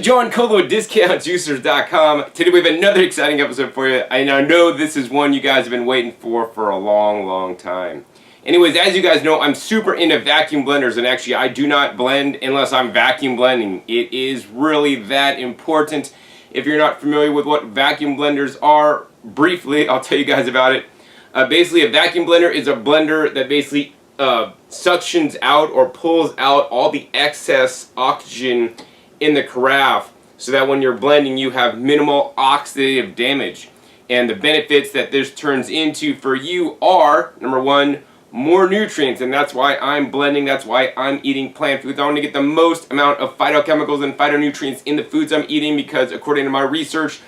John Colo at DiscountJuicers.com. Today we have another exciting episode for you. I know this is one you guys have been waiting for a long time. Anyways, as you guys know, I'm super into vacuum blenders, and actually I do not blend unless I'm vacuum blending. It is really that important. If you're not familiar with what vacuum blenders are, briefly I'll tell you guys about it. Basically, a vacuum blender is a blender that basically suctions out or pulls out all the excess oxygen in the carafe, so that when you're blending you have minimal oxidative damage. And the benefits that this turns into for you are, number one, more nutrients, and that's why I'm blending, that's why I'm eating plant foods. I want to get the most amount of phytochemicals and phytonutrients in the foods I'm eating, because according to my research,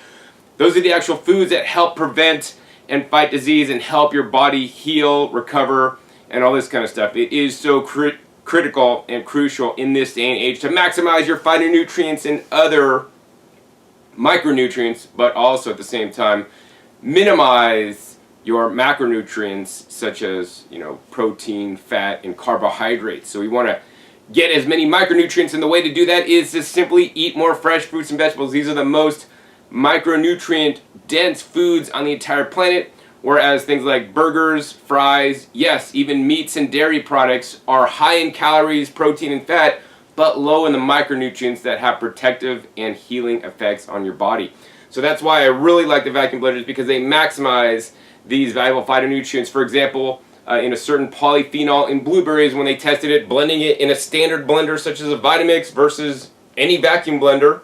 those are the actual foods that help prevent and fight disease and help your body heal, recover, and all this kind of stuff. It is so critical and crucial in this day and age to maximize your phytonutrients and other micronutrients, but also at the same time minimize your macronutrients such as, protein, fat, and carbohydrates. So we want to get as many micronutrients, and the way to do that is to simply eat more fresh fruits and vegetables. These are the most micronutrient dense foods on the entire planet. Whereas things like burgers, fries, yes, even meats and dairy products are high in calories, protein, and fat, but low in the micronutrients that have protective and healing effects on your body. So that's why I really like the vacuum blenders, because they maximize these valuable phytonutrients. For example, in a certain polyphenol in blueberries, when they tested it, blending it in a standard blender such as a Vitamix versus any vacuum blender,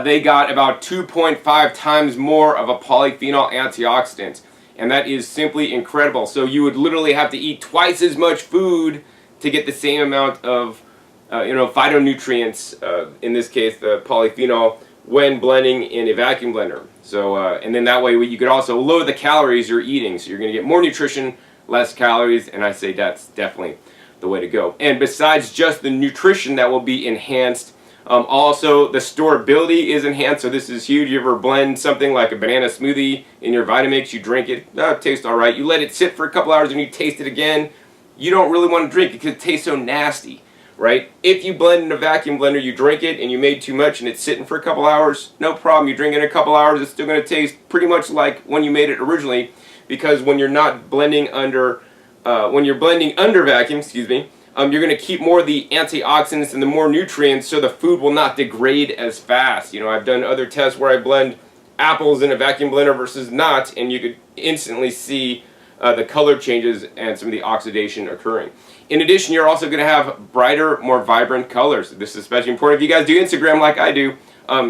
they got about 2.5 times more of a polyphenol antioxidant, and that is simply incredible. So you would literally have to eat twice as much food to get the same amount of phytonutrients, in this case the polyphenol, when blending in a vacuum blender. So and then that way you could also lower the calories you're eating, so you're going to get more nutrition, less calories, and I say that's definitely the way to go. And besides just the nutrition that will be enhanced, also the storability is enhanced. So this is huge. You ever blend something like a banana smoothie in your Vitamix, you drink it, it tastes alright, you let it sit for a couple hours and you taste it again, you don't really want to drink it because it tastes so nasty, right? If you blend in a vacuum blender, you drink it and you made too much and it's sitting for a couple hours, no problem. You drink it in a couple hours, it's still going to taste pretty much like when you made it originally, because when you're not blending under vacuum, you're going to keep more of the antioxidants and the more nutrients, so the food will not degrade as fast. I've done other tests where I blend apples in a vacuum blender versus not, and you could instantly see the color changes and some of the oxidation occurring. In addition, you're also going to have brighter, more vibrant colors. This is especially important if you guys do Instagram like I do.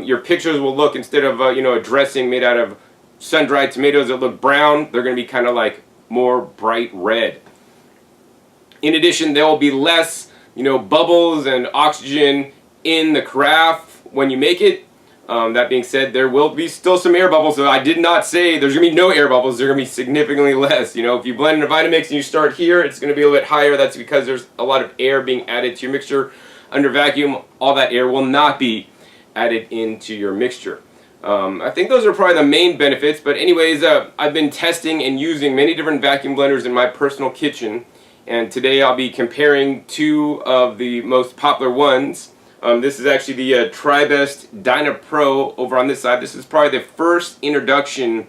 Your pictures will look, instead of a dressing made out of sun-dried tomatoes that look brown, they're going to be kind of like more bright red. In addition, there will be less, bubbles and oxygen in the carafe when you make it. That being said, there will be still some air bubbles, so I did not say there's going to be no air bubbles. They're going to be significantly less. If you blend in a Vitamix and you start here, it's going to be a little bit higher. That's because there's a lot of air being added to your mixture. Under vacuum, all that air will not be added into your mixture. I think those are probably the main benefits, but anyways, I've been testing and using many different vacuum blenders in my personal kitchen. And today I'll be comparing two of the most popular ones. This is actually the Tribest Dynapro over on this side. This is probably the first introduction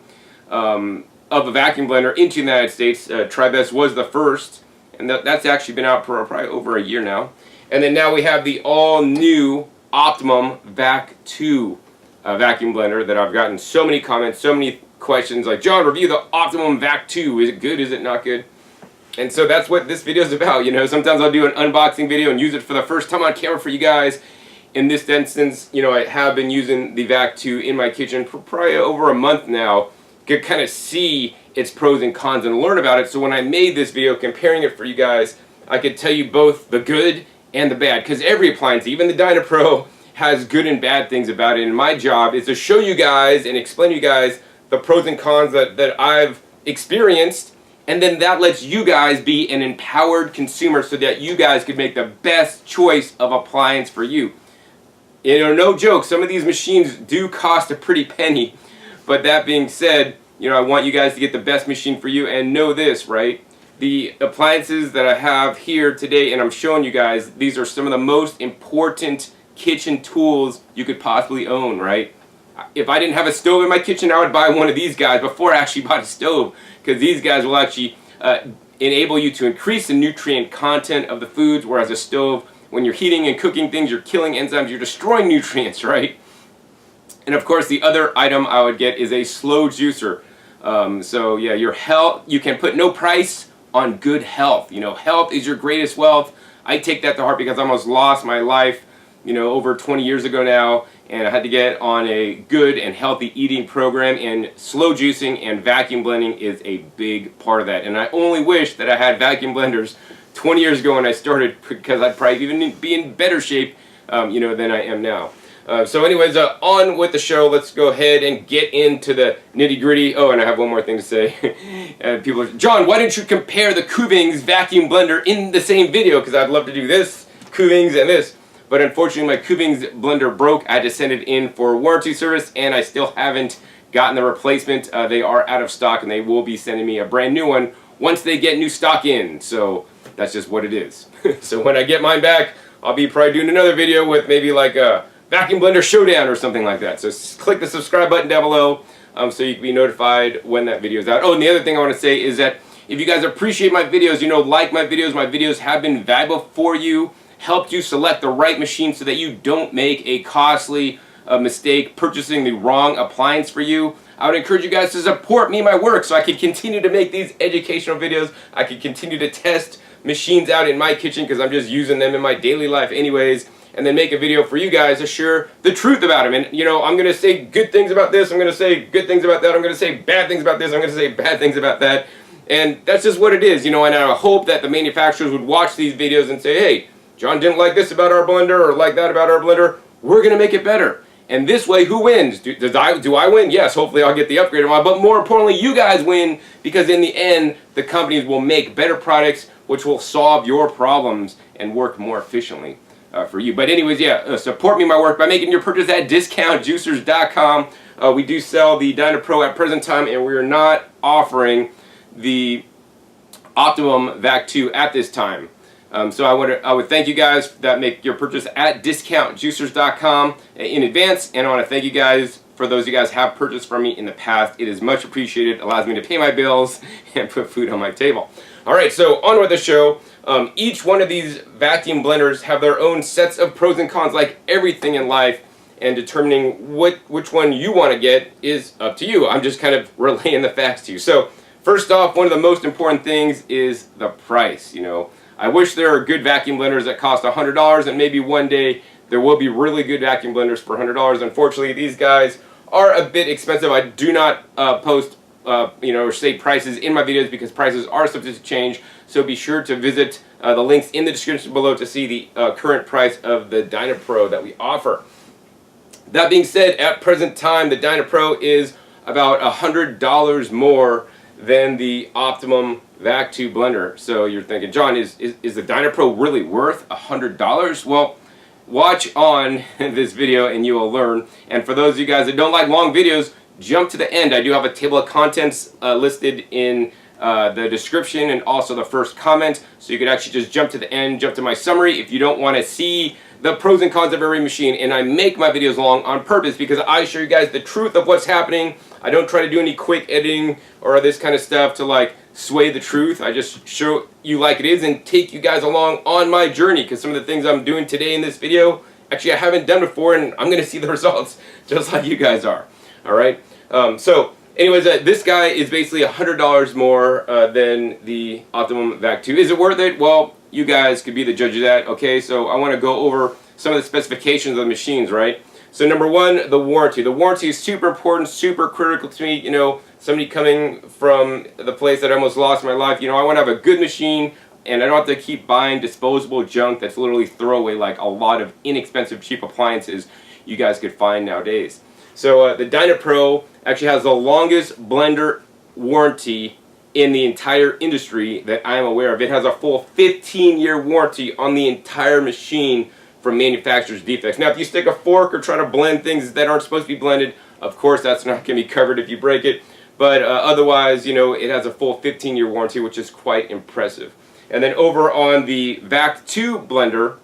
of a vacuum blender into the United States. Tribest was the first, and that's actually been out for probably over a year now. And then now we have the all-new Optimum Vac2 vacuum blender that I've gotten so many comments, so many questions like, John, review the Optimum Vac2. Is it good? Is it not good? And so that's what this video is about. Sometimes I'll do an unboxing video and use it for the first time on camera for you guys. In this instance, I have been using the Vac2 in my kitchen for probably over a month now. You can kind of see its pros and cons and learn about it. So when I made this video comparing it for you guys, I could tell you both the good and the bad. Because every appliance, even the Dynapro, has good and bad things about it. And my job is to show you guys and explain to you guys the pros and cons that I've experienced. And then that lets you guys be an empowered consumer, so that you guys could make the best choice of appliance for you. No joke, some of these machines do cost a pretty penny. But that being said, I want you guys to get the best machine for you. And know this, right? The appliances that I have here today, and I'm showing you guys, these are some of the most important kitchen tools you could possibly own, right? If I didn't have a stove in my kitchen, I would buy one of these guys before I actually bought a stove, because these guys will actually enable you to increase the nutrient content of the foods, whereas a stove, when you're heating and cooking things, you're killing enzymes, you're destroying nutrients, right? And of course, the other item I would get is a slow juicer. So yeah, your health, you can put no price on good health. You know, health is your greatest wealth. I take that to heart because I almost lost my life, you know, over 20 years ago now, and I had to get on a good and healthy eating program, and slow juicing and vacuum blending is a big part of that. And I only wish that I had vacuum blenders 20 years ago when I started, because I'd probably even be in better shape, you know, than I am now. So anyways, on with the show. Let's go ahead and get into the nitty gritty. Oh, and I have one more thing to say. People are, John, why didn't you compare the Kuvings Vacuum Blender in the same video? Because I'd love to do this, Kuvings, and this. But unfortunately, my Kuvings blender broke. I had to send it in for warranty service, and I still haven't gotten the replacement. They are out of stock, and they will be sending me a brand new one once they get new stock in. So that's just what it is. So when I get mine back, I'll be probably doing another video with maybe like a vacuum blender showdown or something like that. So click the subscribe button down below so you can be notified when that video is out. Oh, and the other thing I want to say is that if you guys appreciate my videos, you know, like my videos have been valuable for you, helped you select the right machine so that you don't make a costly mistake purchasing the wrong appliance for you. I would encourage you guys to support me and my work so I can continue to make these educational videos. I can continue to test machines out in my kitchen because I'm just using them in my daily life anyways, and then make a video for you guys to share the truth about them. And, you know, I'm going to say good things about this, I'm going to say good things about that, I'm going to say bad things about this, I'm going to say bad things about that. And that's just what it is, you know, and I hope that the manufacturers would watch these videos and say, hey, John didn't like this about our blender or like that about our blender. We're going to make it better. And this way, who wins? Do I win? Yes, hopefully I'll get the upgraded one. But more importantly, you guys win, because in the end, the companies will make better products which will solve your problems and work more efficiently for you. But anyways, yeah, support me in my work by making your purchase at discountjuicers.com. We do sell the Dynapro at present time, and we are not offering the Optimum Vac2 at this time. So I would thank you guys that make your purchase at discountjuicers.com in advance, and I want to thank you guys for those of you guys have purchased from me in the past. It is much appreciated. It allows me to pay my bills and put food on my table. All right, so on with the show. Each one of these vacuum blenders have their own sets of pros and cons, like everything in life, and determining which one you want to get is up to you. I'm just kind of relaying the facts to you. So first off, one of the most important things is the price. You know, I wish there are good vacuum blenders that cost $100, and maybe one day there will be really good vacuum blenders for $100. Unfortunately, these guys are a bit expensive. I do not post you know, or say prices in my videos because prices are subject to change. So be sure to visit the links in the description below to see the current price of the Dynapro that we offer. That being said, at present time, the Dynapro is about $100 more than the Optimum Vac2 blender. So you're thinking, John, is the Dynapro really worth $100? Well, watch on this video and you will learn. And for those of you guys that don't like long videos, jump to the end. I do have a table of contents listed in the description and also the first comment, so you could actually just jump to the end, jump to my summary if you don't want to see the pros and cons of every machine. And I make my videos long on purpose because I show you guys the truth of what's happening. I don't try to do any quick editing or this kind of stuff to like sway the truth. I just show you like it is and take you guys along on my journey, because some of the things I'm doing today in this video, actually I haven't done before, and I'm going to see the results just like you guys are. All right. So anyways, this guy is basically $100 more than the Optimum Vac2. Is it worth it? Well, you guys could be the judge of that. Okay, so I want to go over some of the specifications of the machines, right? So number one, the warranty. The warranty is super important, super critical to me. You know, somebody coming from the place that I almost lost my life, you know, I want to have a good machine, and I don't have to keep buying disposable junk that's literally throwaway, like a lot of inexpensive, cheap appliances you guys could find nowadays. So the Dynapro actually has the longest blender warranty in the entire industry that I am aware of. It has a full 15-year warranty on the entire machine from manufacturer's defects. Now, if you stick a fork or try to blend things that aren't supposed to be blended, of course that's not going to be covered if you break it. But otherwise, you know, it has a full 15-year warranty, which is quite impressive. And then over on the Vac2 blender,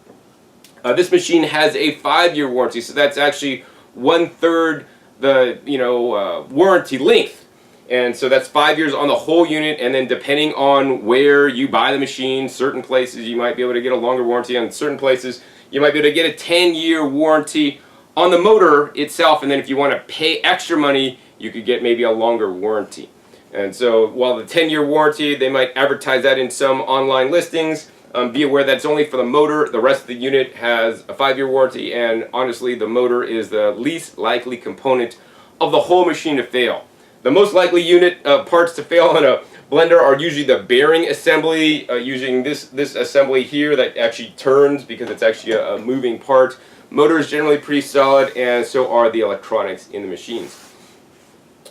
This machine has a 5-year warranty, so that's actually 1/3 the warranty length. And so that's 5 years on the whole unit, and then depending on where you buy the machine, certain places you might be able to get a longer warranty. On certain places you might be able to get a 10-year warranty on the motor itself, and then if you want to pay extra money, you could get maybe a longer warranty. And so while the 10-year warranty, they might advertise that in some online listings, be aware that's only for the motor. The rest of the unit has a 5-year warranty, and honestly the motor is the least likely component of the whole machine to fail. The most likely unit parts to fail on a blender are usually the bearing assembly, using this assembly here that actually turns because it's actually a moving part. Motor is generally pretty solid, and so are the electronics in the machines.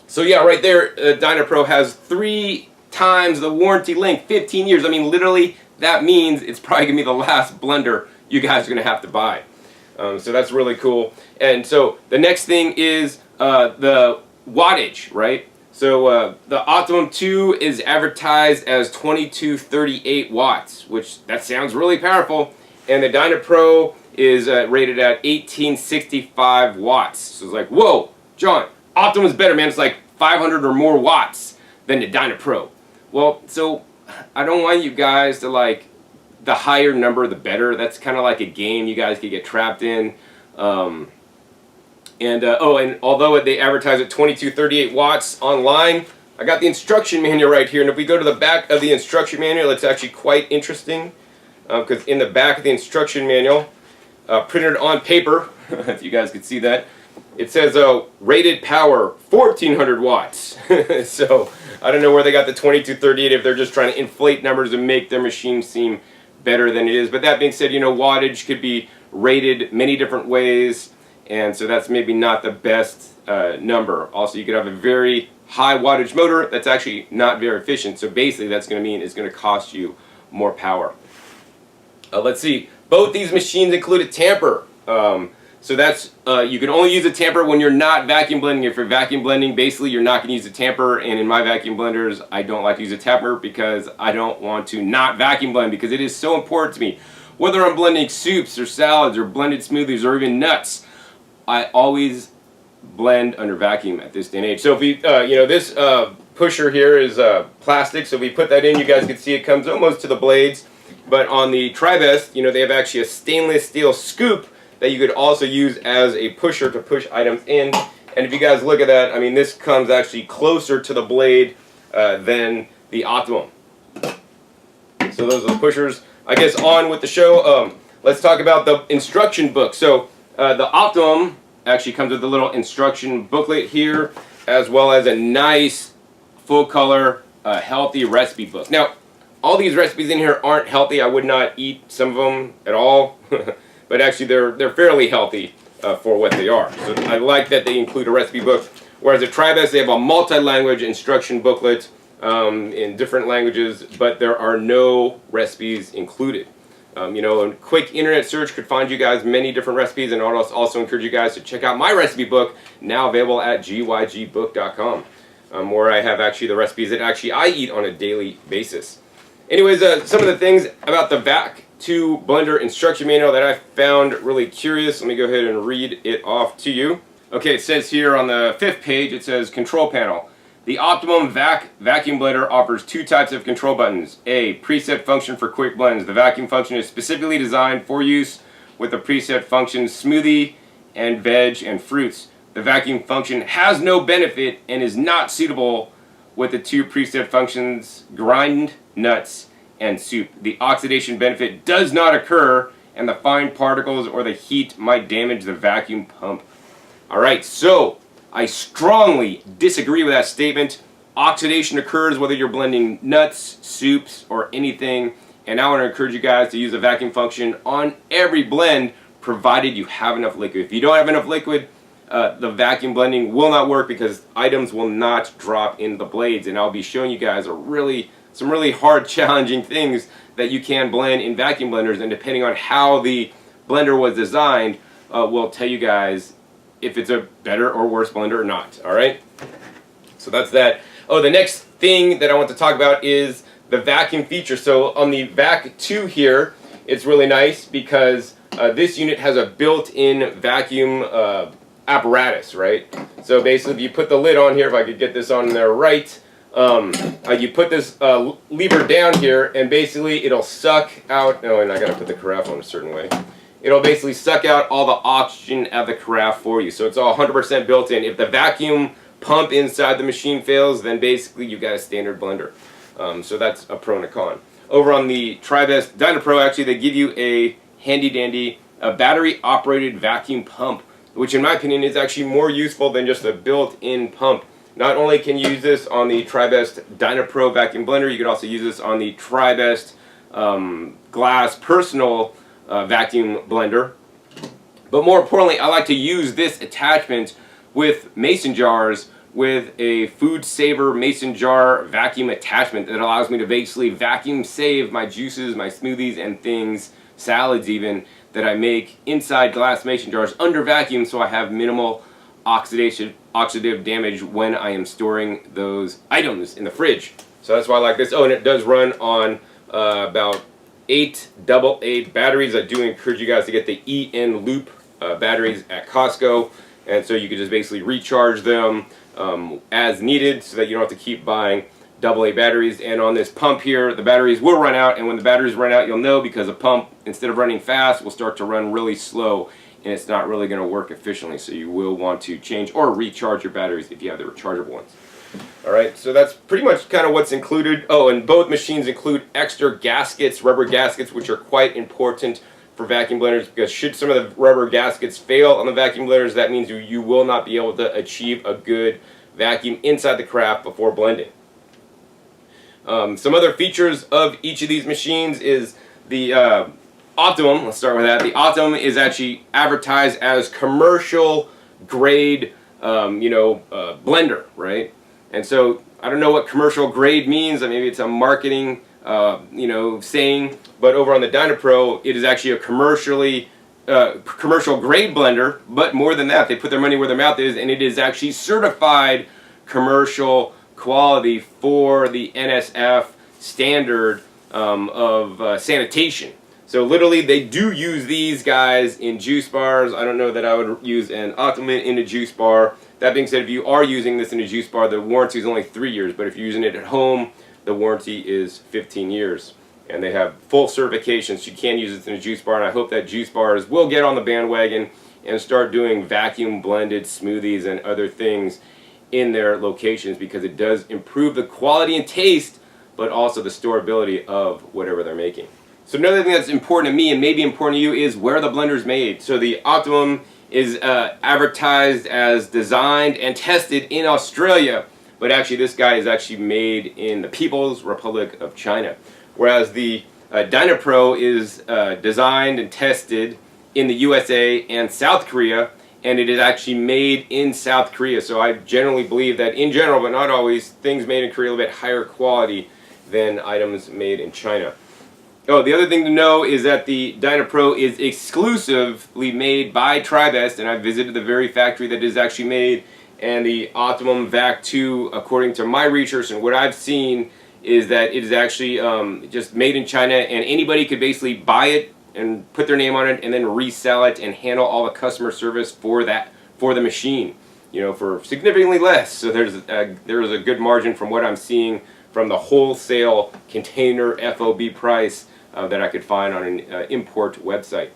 So yeah, right there, Dynapro has 3 times the warranty length, 15 years. I mean, literally, that means it's probably going to be the last blender you guys are going to have to buy. So that's really cool. And so the next thing is the wattage, right? So the Optimum 2 is advertised as 2238 watts, which that sounds really powerful. And the Dynapro is rated at 1865 watts. So it's like, whoa, John, Optimum's better, man. It's like 500 or more watts than the Dynapro. Well, so I don't want you guys to like, the higher number the better. That's kind of like a game you guys could get trapped in. And although they advertise at 2238 watts online, I got the instruction manual right here. And if we go to the back of the instruction manual, it's actually quite interesting. Because in the back of the instruction manual, printed on paper, if you guys could see that, it says rated power 1400 watts. So I don't know where they got the 2238, if they're just trying to inflate numbers and make their machine seem better than it is. But that being said, wattage could be rated many different ways. And so that's maybe not the best number. Also, you could have a very high wattage motor that's actually not very efficient. So basically, that's going to mean it's going to cost you more power. Let's see. Both these machines include a tamper. So that's you can only use a tamper when you're not vacuum blending. If you're vacuum blending, basically you're not going to use a tamper. And in my vacuum blenders, I don't like to use a tamper because I don't want to not vacuum blend, because it is so important to me. Whether I'm blending soups or salads or blended smoothies or even nuts, I always blend under vacuum at this day and age. So if we, this pusher here is plastic, so we put that in. You guys can see it comes almost to the blades. But on the Tribest, they have actually a stainless steel scoop that you could also use as a pusher to push items in. And if you guys look at that, I mean, this comes actually closer to the blade than the Optimum. So those are the pushers. I guess on with the show. Let's talk about the instruction book. So the Optimum actually comes with a little instruction booklet here, as well as a nice full color healthy recipe book. Now, all these recipes in here aren't healthy. I would not eat some of them at all, but actually they're fairly healthy for what they are. So I like that they include a recipe book. Whereas at Tribest, they have a multi-language instruction booklet in different languages, but there are no recipes included. A quick internet search could find you guys many different recipes, and I'd also encourage you guys to check out my recipe book, now available at gygbook.com, where I have actually the recipes that actually I eat on a daily basis. Anyways, some of the things about the Vac2 blender instruction manual that I found really curious. Let me go ahead and read it off to you. Okay, it says here on the 5th page, it says control panel. The Optimum Vacuum Blender offers 2 types of control buttons. A, preset function for quick blends. The vacuum function is specifically designed for use with the preset functions smoothie and veg and fruits. The vacuum function has no benefit and is not suitable with the 2 preset functions grind, nuts, and soup. The oxidation benefit does not occur, and the fine particles or the heat might damage the vacuum pump. Alright, so I strongly disagree with that statement. Oxidation occurs whether you're blending nuts, soups, or anything. And I want to encourage you guys to use the vacuum function on every blend, provided you have enough liquid. If you don't have enough liquid, the vacuum blending will not work because items will not drop in the blades. And I'll be showing you guys some really hard, challenging things that you can blend in vacuum blenders. And depending on how the blender was designed, will tell you guys if it's a better or worse blender or not. Alright? So that's that. Oh, the next thing that I want to talk about is the vacuum feature. So on the Vac2 here, it's really nice because this unit has a built-in vacuum apparatus, right? So basically, if you put the lid on here, if I could get this on there right, you put this lever down here, and basically it'll suck out. Oh, and I gotta put the carafe on a certain way. It'll basically suck out all the oxygen out of the carafe for you. So it's all 100% built in. If the vacuum pump inside the machine fails, then basically you've got a standard blender. So that's a pro and a con. Over on the Tribest Dynapro, actually, they give you a handy-dandy battery-operated vacuum pump, which in my opinion is actually more useful than just a built-in pump. Not only can you use this on the Tribest Dynapro Vacuum Blender, you can also use this on the Tribest Glass Personal Vacuum Blender. But more importantly, I like to use this attachment with mason jars with a food saver mason jar vacuum attachment that allows me to basically vacuum save my juices, my smoothies and things, salads even, that I make inside glass mason jars under vacuum, so I have minimal oxidative damage when I am storing those items in the fridge. So that's why I like this. Oh, and it does run on about 8 AA batteries. I do encourage you guys to get the EN Loop batteries at Costco, and so you can just basically recharge them as needed, so that you don't have to keep buying AA batteries. And on this pump here, the batteries will run out, and when the batteries run out, you'll know, because the pump, instead of running fast, will start to run really slow, and it's not really going to work efficiently. So you will want to change or recharge your batteries if you have the rechargeable ones. Alright, so that's pretty much kind of what's included. Oh, and both machines include extra gaskets, rubber gaskets, which are quite important for vacuum blenders, because should some of the rubber gaskets fail on the vacuum blenders, that means you will not be able to achieve a good vacuum inside the craft before blending. Some other features of each of these machines is the Optimum. Let's start with that. The Optimum is actually advertised as commercial grade, blender, right? And so I don't know what commercial grade means. Maybe it's a marketing, saying. But over on the Dynapro, it is actually a commercial grade blender. But more than that, they put their money where their mouth is, and it is actually certified commercial quality for the NSF standard of sanitation. So literally, they do use these guys in juice bars. I don't know that I would use an Optimum in a juice bar. That being said, if you are using this in a juice bar, the warranty is only 3 years. But if you're using it at home, the warranty is 15 years. And they have full certifications. You can use it in a juice bar, and I hope that juice bars will get on the bandwagon and start doing vacuum blended smoothies and other things in their locations, because it does improve the quality and taste, but also the storability of whatever they're making. So another thing that's important to me, and maybe important to you, is where the blender is made. So the Optimum is advertised as designed and tested in Australia, but actually this guy is actually made in the People's Republic of China. Whereas the Dynapro is designed and tested in the USA and South Korea, and it is actually made in South Korea. So I generally believe that, in general, but not always, things made in Korea are a little bit higher quality than items made in China. Oh, the other thing to know is that the Dynapro is exclusively made by Tribest, and I visited the very factory that it is actually made. And the Optimum Vac2, according to my research and what I've seen, is that it is actually just made in China, and anybody could basically buy it and put their name on it and then resell it and handle all the customer service for the machine, for significantly less. So there is a good margin from what I'm seeing from the wholesale container FOB price that I could find on an import website.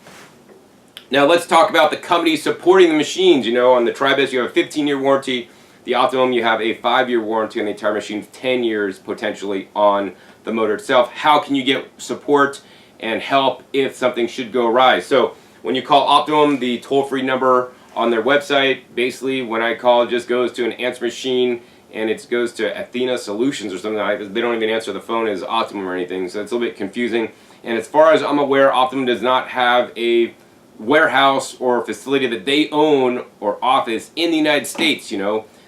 Now let's talk about the company supporting the machines. On the Tribest you have a 15-year warranty. The Optimum, you have a 5-year warranty on the entire machine, 10 years potentially on the motor itself. How can you get support and help if something should go awry? So when you call Optimum, the toll-free number on their website, basically when I call, it just goes to an answer machine, and it goes to Athena Solutions or something. They don't even answer the phone as Optimum or anything, so it's a little bit confusing. And as far as I'm aware, Optimum does not have a warehouse or facility that they own or office in the United States.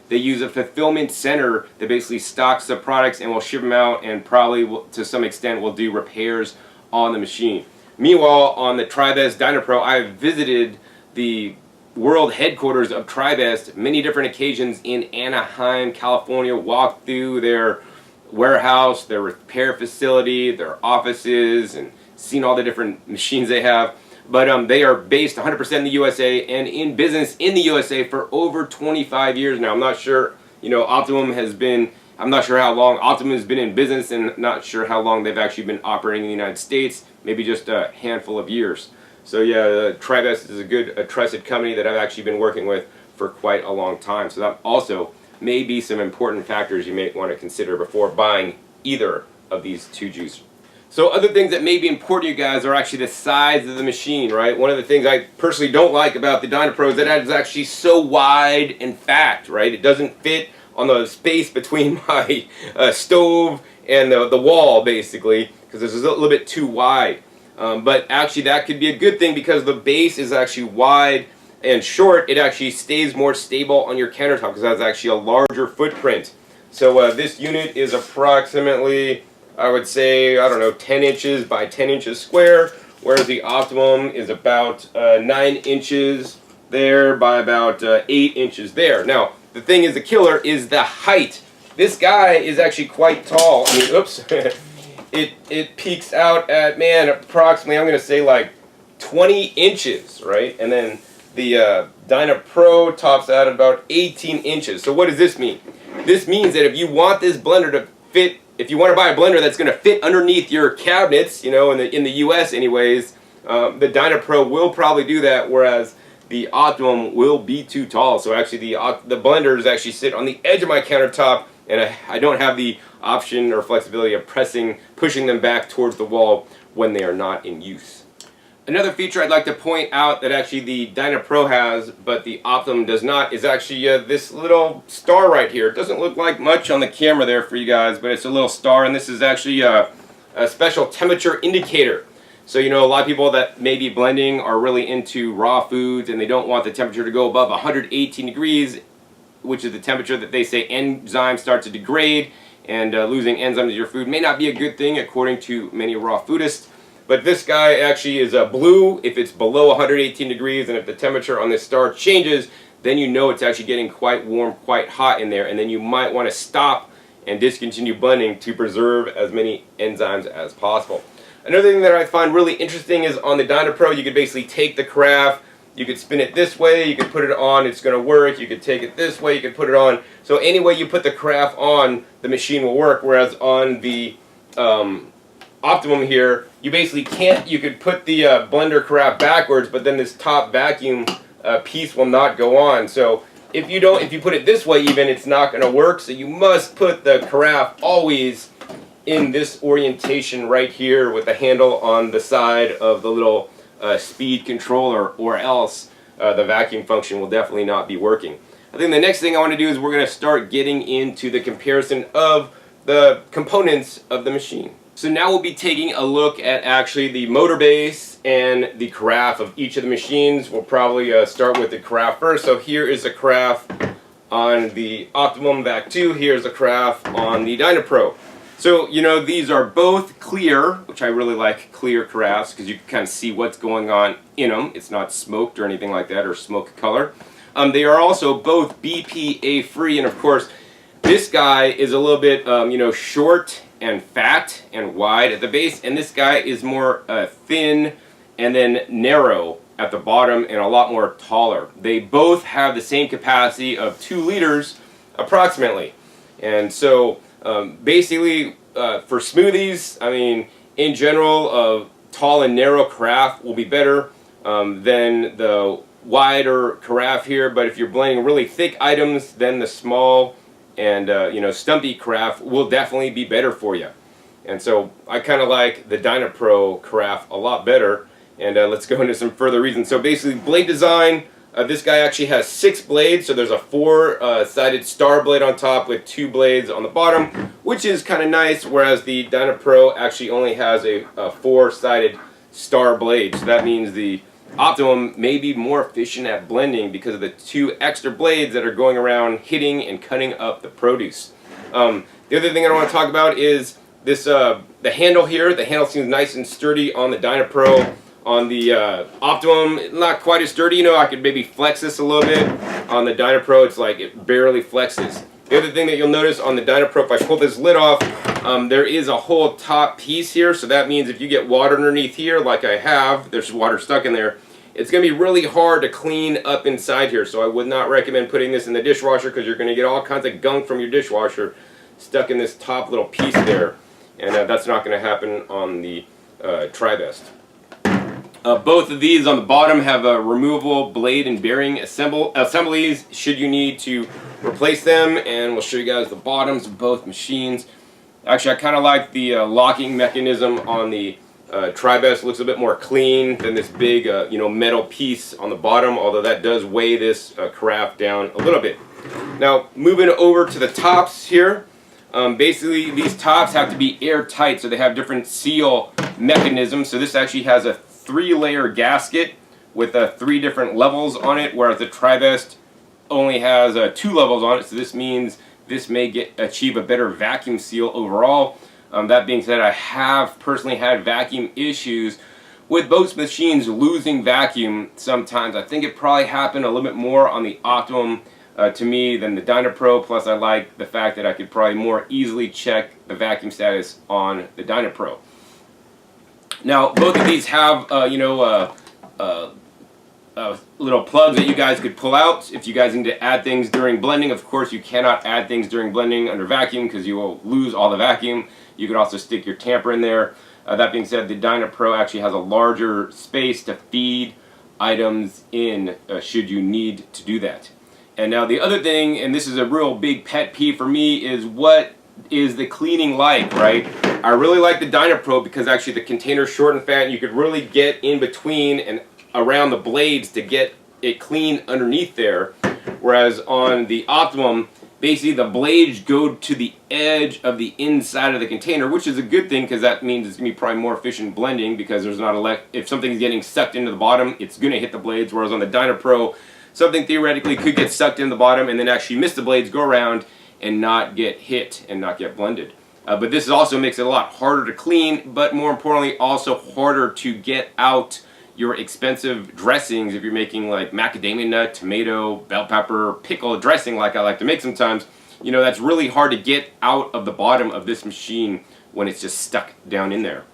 They use a fulfillment center that basically stocks the products and will ship them out, and probably to some extent will do repairs on the machine. Meanwhile, on the Tribest Dynapro, I've visited the world headquarters of Tribest many different occasions in Anaheim, California, walked through their warehouse, their repair facility, their offices, and seen all the different machines they have. But they are based 100% in the USA and in business in the USA for over 25 years now. I'm not sure, Optimum has been, I'm not sure how long Optimum has been in business, and not sure how long they've actually been operating in the United States, maybe just a handful of years. So yeah, Tribest is a trusted company that I've actually been working with for quite a long time. So that also may be some important factors you may want to consider before buying either of these two juicers. So other things that may be important to you guys are actually the size of the machine, right? One of the things I personally don't like about the Dynapro is that it is actually so wide and fat, right? It doesn't fit on the space between my stove and the wall, basically, because it's a little bit too wide. But actually that could be a good thing because the base is actually wide and short. It actually stays more stable on your countertop because that's actually a larger footprint. So this unit is approximately, I would say, I don't know, 10 inches by 10 inches square, whereas the Optimum is about 9 inches there by about 8 inches there. Now, the thing is, the killer is the height. This guy is actually quite tall. I mean, oops. It peaks out at, man, approximately, I'm going to say like 20 inches, right? And then the Dynapro tops out at about 18 inches. So what does this mean? This means that if you want this blender to fit, if you want to buy a blender that's going to fit underneath your cabinets, in the US anyways, the Dynapro will probably do that, whereas the Optimum will be too tall. So actually the blenders actually sit on the edge of my countertop, and I don't have the option or flexibility of pushing them back towards the wall when they are not in use. Another feature I'd like to point out that actually the Dynapro has, but the Optimum does not, is actually this little star right here. It doesn't look like much on the camera there for you guys, but it's a little star, and this is actually a special temperature indicator. So, a lot of people that may be blending are really into raw foods, and they don't want the temperature to go above 118 degrees, which is the temperature that they say enzymes start to degrade, and losing enzymes in your food may not be a good thing according to many raw foodists. But this guy actually is blue if it's below 118 degrees, and if the temperature on this star changes, then you know it's actually getting quite warm, quite hot in there, and then you might want to stop and discontinue blending to preserve as many enzymes as possible. Another thing that I find really interesting is on the Dynapro, you could basically take the carafe, you could spin it this way, you could put it on, it's going to work. You could take it this way, you could put it on. So any way you put the carafe on, the machine will work, whereas on the Optimum here, you basically can't. You could put the blender carafe backwards, but then this top vacuum piece will not go on. So if you put it this way even, it's not going to work. So you must put the carafe always in this orientation right here with the handle on the side of the little speed controller, or else the vacuum function will definitely not be working. I think the next thing I want to do is we're going to start getting into the comparison of the components of the machine. So now we'll be taking a look at actually the motor base and the carafe of each of the machines. We'll probably start with the carafe first. So here is the carafe on the Optimum Vac2. Here's the carafe on the Dynapro. So, these are both clear, which I really like clear carafes because you can kind of see what's going on in them. It's not smoked or anything like that, or smoke color. They are also both BPA free, and of course, this guy is a little bit, short and fat and wide at the base, and this guy is more thin and then narrow at the bottom and a lot more taller. They both have the same capacity of 2 liters approximately, and so basically for smoothies, I mean, in general, tall and narrow carafe will be better than the wider carafe here, but if you're blending really thick items, then the small and stumpy carafe will definitely be better for you. And so I kind of like the Dynapro carafe a lot better, and let's go into some further reasons. So basically, blade design, this guy actually has 6 blades, so there's a 4-sided star blade on top with 2 blades on the bottom, which is kind of nice, whereas the Dynapro actually only has a 4-sided star blade. So that means the Optimum may be more efficient at blending because of the 2 extra blades that are going around hitting and cutting up the produce. The other thing I want to talk about is this the handle here. The handle seems nice and sturdy on the Dynapro. On the Optimum, not quite as sturdy. I could maybe flex this a little bit. On the Dynapro, it's like it barely flexes. The other thing that you'll notice on the Dynapro, if I pull this lid off, there is a whole top piece here. So that means if you get water underneath here, like I have, there's water stuck in there, it's going to be really hard to clean up inside here. So I would not recommend putting this in the dishwasher because you're going to get all kinds of gunk from your dishwasher stuck in this top little piece there. And that's not going to happen on the Tribest. Both of these on the bottom have a removable blade and bearing assemblies should you need to replace them, and we'll show you guys the bottoms of both machines. Actually, I kind of like the locking mechanism on the Tribest. Looks a bit more clean than this big metal piece on the bottom, although that does weigh this Carafe down a little bit. Now, moving over to the tops here. Basically, these tops have to be airtight, so they have different seal mechanisms. So this actually has a 3-layer gasket with 3 different levels on it, whereas the Tribest only has 2 levels on it. So this means this may achieve a better vacuum seal overall. That being said, I have personally had vacuum issues with both machines losing vacuum sometimes. I think it probably happened a little bit more on the Optimum to me than the Dynapro, plus I like the fact that I could probably more easily check the vacuum status on the Dynapro. Now, both of these have, little plugs that you guys could pull out if you guys need to add things during blending. Of course, you cannot add things during blending under vacuum because you will lose all the vacuum. You could also stick your tamper in there. That being said, the Dynapro actually has a larger space to feed items in should you need to do that. And now the other thing, and this is a real big pet peeve for me, is what is the cleaning like, right? I really like the Dynapro because actually the container's short and fat, and you could really get in between and around the blades to get it clean underneath there. Whereas on the Optimum, basically the blades go to the edge of the inside of the container, which is a good thing because that means it's going to be probably more efficient blending because there's not if something's getting sucked into the bottom, it's going to hit the blades. Whereas on the Dynapro, something theoretically could get sucked in the bottom and then actually miss the blades, go around, and not get hit and not get blended. But this also makes it a lot harder to clean, but more importantly also harder to get out your expensive dressings if you're making like macadamia nut, tomato, bell pepper, pickle dressing like I like to make sometimes. You know, that's really hard to get out of the bottom of this machine when it's just stuck down in there.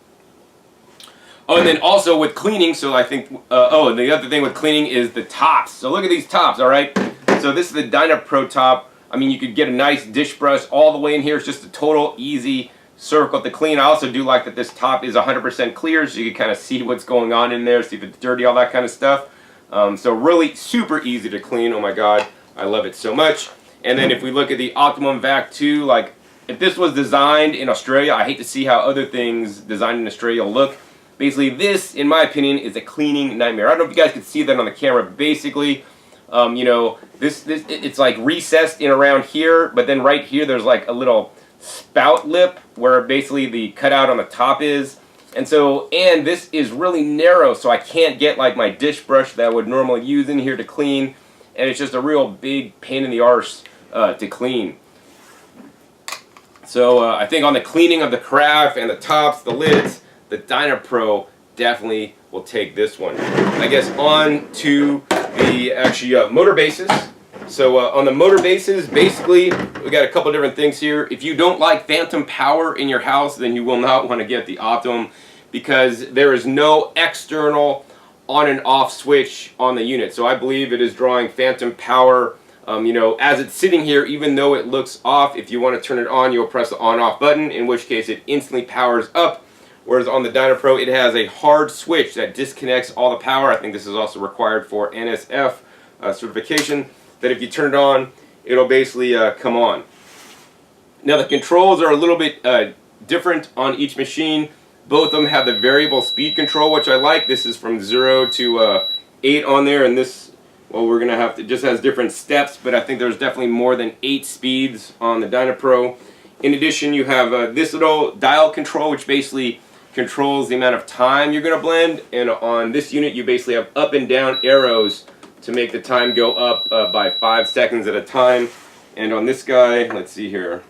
Oh, and then also with cleaning, so I think, and the other thing with cleaning is the tops. So look at these tops, all right? So this is the Dynapro top. I mean, you could get a nice dish brush all the way in here. It's just a total easy circle to clean. I also do like that this top is 100% clear, so you can kind of see what's going on in there, see if it's dirty, all that kind of stuff. So really super easy to clean. Oh my God, I love it so much. And then if we look at the Optimum Vac2, like if this was designed in Australia, I hate to see how other things designed in Australia look. Basically, this, in my opinion, is a cleaning nightmare. I don't know if you guys can see that on the camera. Basically, it's like recessed in around here, but then right here there's like a little spout lip where basically the cutout on the top is. And this is really narrow, so I can't get like my dish brush that I would normally use in here to clean. And it's just a real big pain in the arse to clean. So I think on the cleaning of the Carafe and the tops, the lids, the Dynapro definitely will take this one. I guess on to the motor bases. So on the motor bases, basically, we got a couple different things here. If you don't like phantom power in your house, then you will not want to get the Optimum because there is no external on and off switch on the unit. So I believe it is drawing phantom power, as it's sitting here, even though it looks off. If you want to turn it on, you'll press the on-off button, in which case it instantly powers up. Whereas on the Dynapro, it has a hard switch that disconnects all the power. I think this is also required for NSF certification, that if you turn it on, it'll basically come on. Now the controls are a little bit different on each machine. Both of them have the variable speed control, which I like. This is from 0 to 8 on there, and this, well, we're going to have to, just has different steps, but I think there's definitely more than 8 speeds on the Dynapro. In addition, you have this little dial control, which basically controls the amount of time you're going to blend, and on this unit you basically have up and down arrows to make the time go up by 5 seconds at a time. And on this guy, let's see here,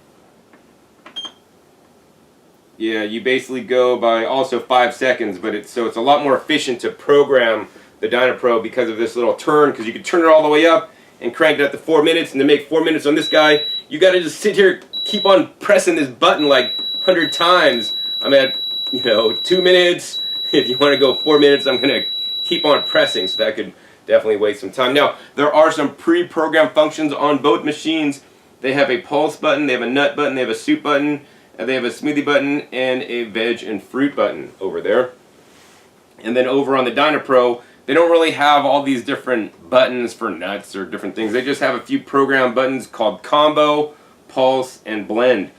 yeah, you basically go by also 5 seconds, but it's a lot more efficient to program the Dynapro because of this little turn, because you can turn it all the way up and crank it up to 4 minutes, and to make 4 minutes on this guy, you got to just sit here, keep on pressing this button like 100 times. I'm at, 2 minutes. If you want to go 4 minutes, I'm going to keep on pressing, so that could definitely waste some time. Now, there are some pre-programmed functions on both machines. They have a pulse button, they have a nut button, they have a soup button, and they have a smoothie button, and a veg and fruit button over there. And then over on the Dynapro, they don't really have all these different buttons for nuts or different things. They just have a few programmed buttons called Combo, Pulse, and Blend.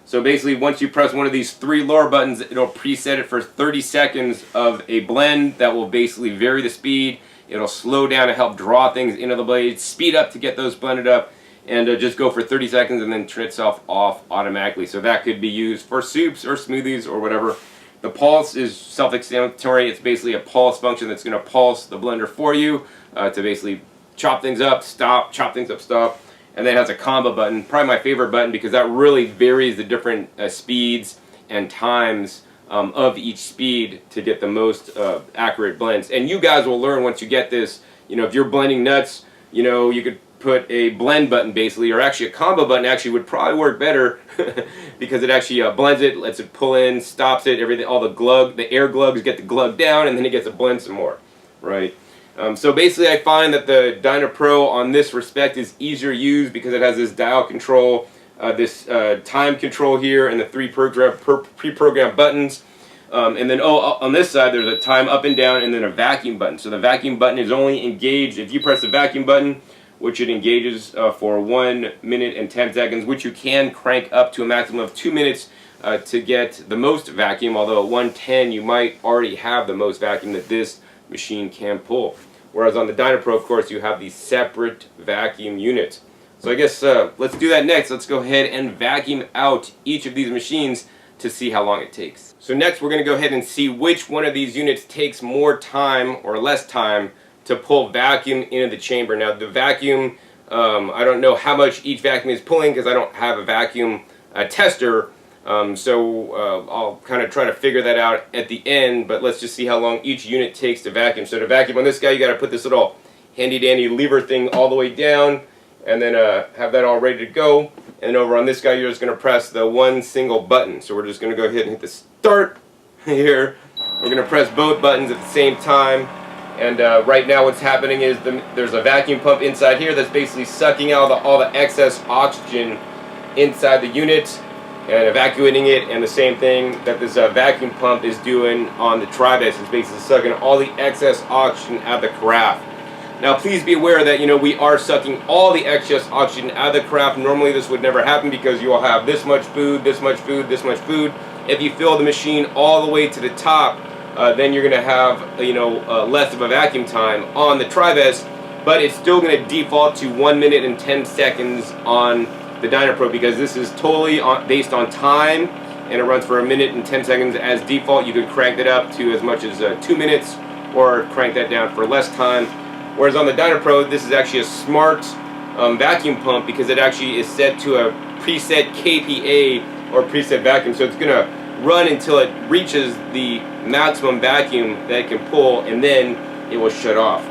So basically, once you press one of these 3 lower buttons, it'll preset it for 30 seconds of a blend that will basically vary the speed. It'll slow down to help draw things into the blade, speed up to get those blended up, and just go for 30 seconds and then turn itself off automatically. So that could be used for soups or smoothies or whatever. The pulse is self-explanatory. It's basically a pulse function that's going to pulse the blender for you to basically chop things up, stop, chop things up, stop. And then it has a combo button, probably my favorite button because that really varies the different speeds and times of each speed to get the most accurate blends. And you guys will learn once you get this, if you're blending nuts, you could put a blend button basically, or actually a combo button actually would probably work better because it actually blends it, lets it pull in, stops it, everything, all the air glugs get the glug down, and then it gets to blend some more, right? So basically I find that the Dynapro on this respect is easier to use because it has this dial control, this time control here, and the 3 pre-programmed buttons. And then on this side there's a time up and down and then a vacuum button. So the vacuum button is only engaged if you press the vacuum button, which it engages for 1 minute and 10 seconds, which you can crank up to a maximum of 2 minutes to get the most vacuum, although at 110 you might already have the most vacuum that this machine can pull. Whereas on the Dynapro, of course, you have these separate vacuum units. So I guess let's do that next. Let's go ahead and vacuum out each of these machines to see how long it takes. So next we're going to go ahead and see which one of these units takes more time or less time to pull vacuum into the chamber. Now the vacuum, I don't know how much each vacuum is pulling because I don't have a vacuum tester. So I'll kind of try to figure that out at the end, but let's just see how long each unit takes to vacuum. So to vacuum on this guy, you got to put this little handy dandy lever thing all the way down and then have that all ready to go. And over on this guy, you're just going to press the 1 single button. So we're just going to go ahead and hit the start here. We're going to press both buttons at the same time. And right now what's happening is there's a vacuum pump inside here that's basically sucking out all the excess oxygen inside the unit and evacuating it, and the same thing that this vacuum pump is doing on the Tribest is basically sucking all the excess oxygen out of the carafe. Now please be aware that we are sucking all the excess oxygen out of the carafe. Normally this would never happen because you will have this much food, this much food, this much food. If you fill the machine all the way to the top, then you're going to have less of a vacuum time on the Tribest, but it's still going to default to 1 minute and 10 seconds on the Dynapro because this is totally based on time, and it runs for 1 minute and 10 seconds as default. You can crank it up to as much as 2 minutes or crank that down for less time. Whereas on the Dynapro, this is actually a smart vacuum pump because it actually is set to a preset KPA or preset vacuum, so it's going to run until it reaches the maximum vacuum that it can pull, and then it will shut off.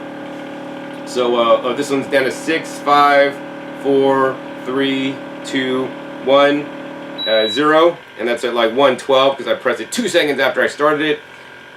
So this one's down to 6, 5, 4, 3, 2, 1, 0, and that's at like 112 because I pressed it 2 seconds after I started it.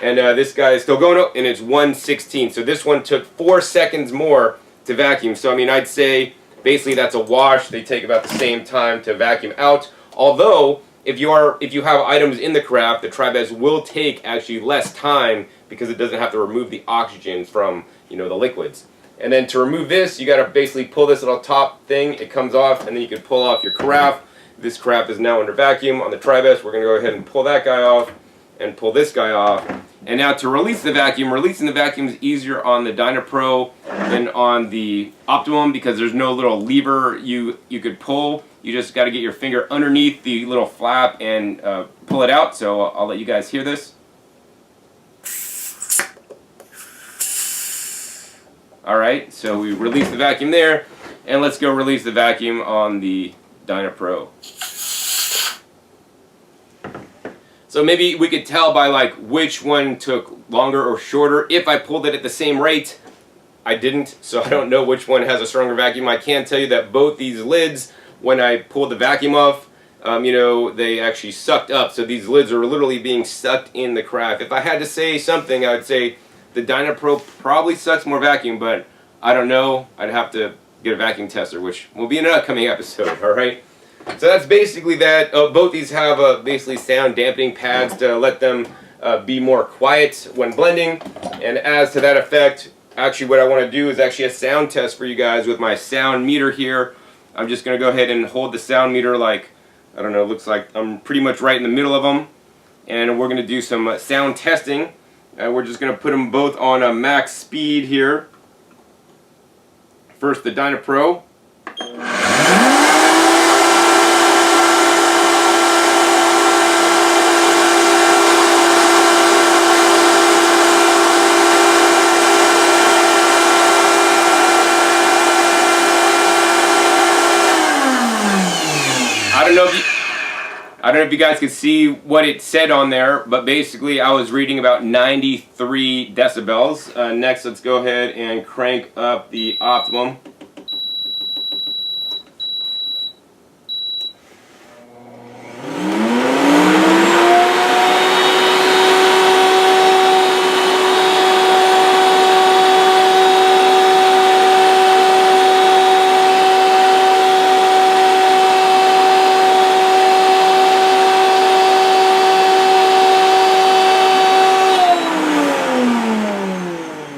And this guy is still going up, and it's 116. So this one took 4 seconds more to vacuum. So I mean, I'd say basically that's a wash. They take about the same time to vacuum out. Although if you have items in the carafe, the Tribest will take actually less time because it doesn't have to remove the oxygen from the liquids. And then to remove this, you got to basically pull this little top thing. It comes off, and then you can pull off your carafe. This carafe is now under vacuum. On the Tribest, we're going to go ahead and pull that guy off and pull this guy off. And now to release the vacuum, releasing the vacuum is easier on the Dynapro than on the Optimum because there's no little lever you could pull. You just got to get your finger underneath the little flap and pull it out. So I'll let you guys hear this. Alright, so we release the vacuum there, and let's go release the vacuum on the Dynapro. So maybe we could tell by like which one took longer or shorter. If I pulled it at the same rate, I didn't, so I don't know which one has a stronger vacuum. I can tell you that both these lids when I pulled the vacuum off, you know, they actually sucked up. So these lids are literally being sucked in the craft. If I had to say something, I would say the Dynapro probably sucks more vacuum, but I don't know. I'd have to get a vacuum tester, which will be in an upcoming episode, alright? So that's basically that. Both these have basically sound dampening pads to let them be more quiet when blending. And as to that effect, actually what I want to do is actually a sound test for you guys with my sound meter here. I'm just going to go ahead and hold the sound meter like, I don't know, it looks like I'm pretty much right in the middle of them. And we're going to do some sound testing. We're just going to put them both on a max speed here. First the Dynapro. I don't know if you guys could see what it said on there, but basically I was reading about 93 decibels. Next, let's go ahead and crank up the Optimum.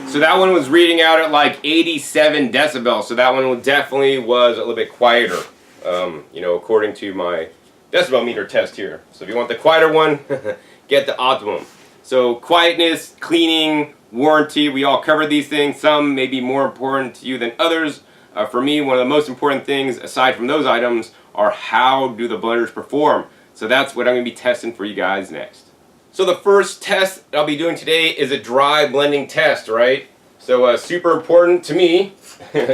So that one was reading out at like 87 decibels, so that one definitely was a little bit quieter, you know, according to my decibel meter test here. So if you want the quieter one, get the Optimum. So quietness, cleaning, warranty, we all cover these things. Some may be more important to you than others. For me, one of the most important things, aside from those items, are how do the blenders perform. So that's what I'm going to be testing for you guys next. So the first test I'll be doing today is a dry blending test, right? So super important to me,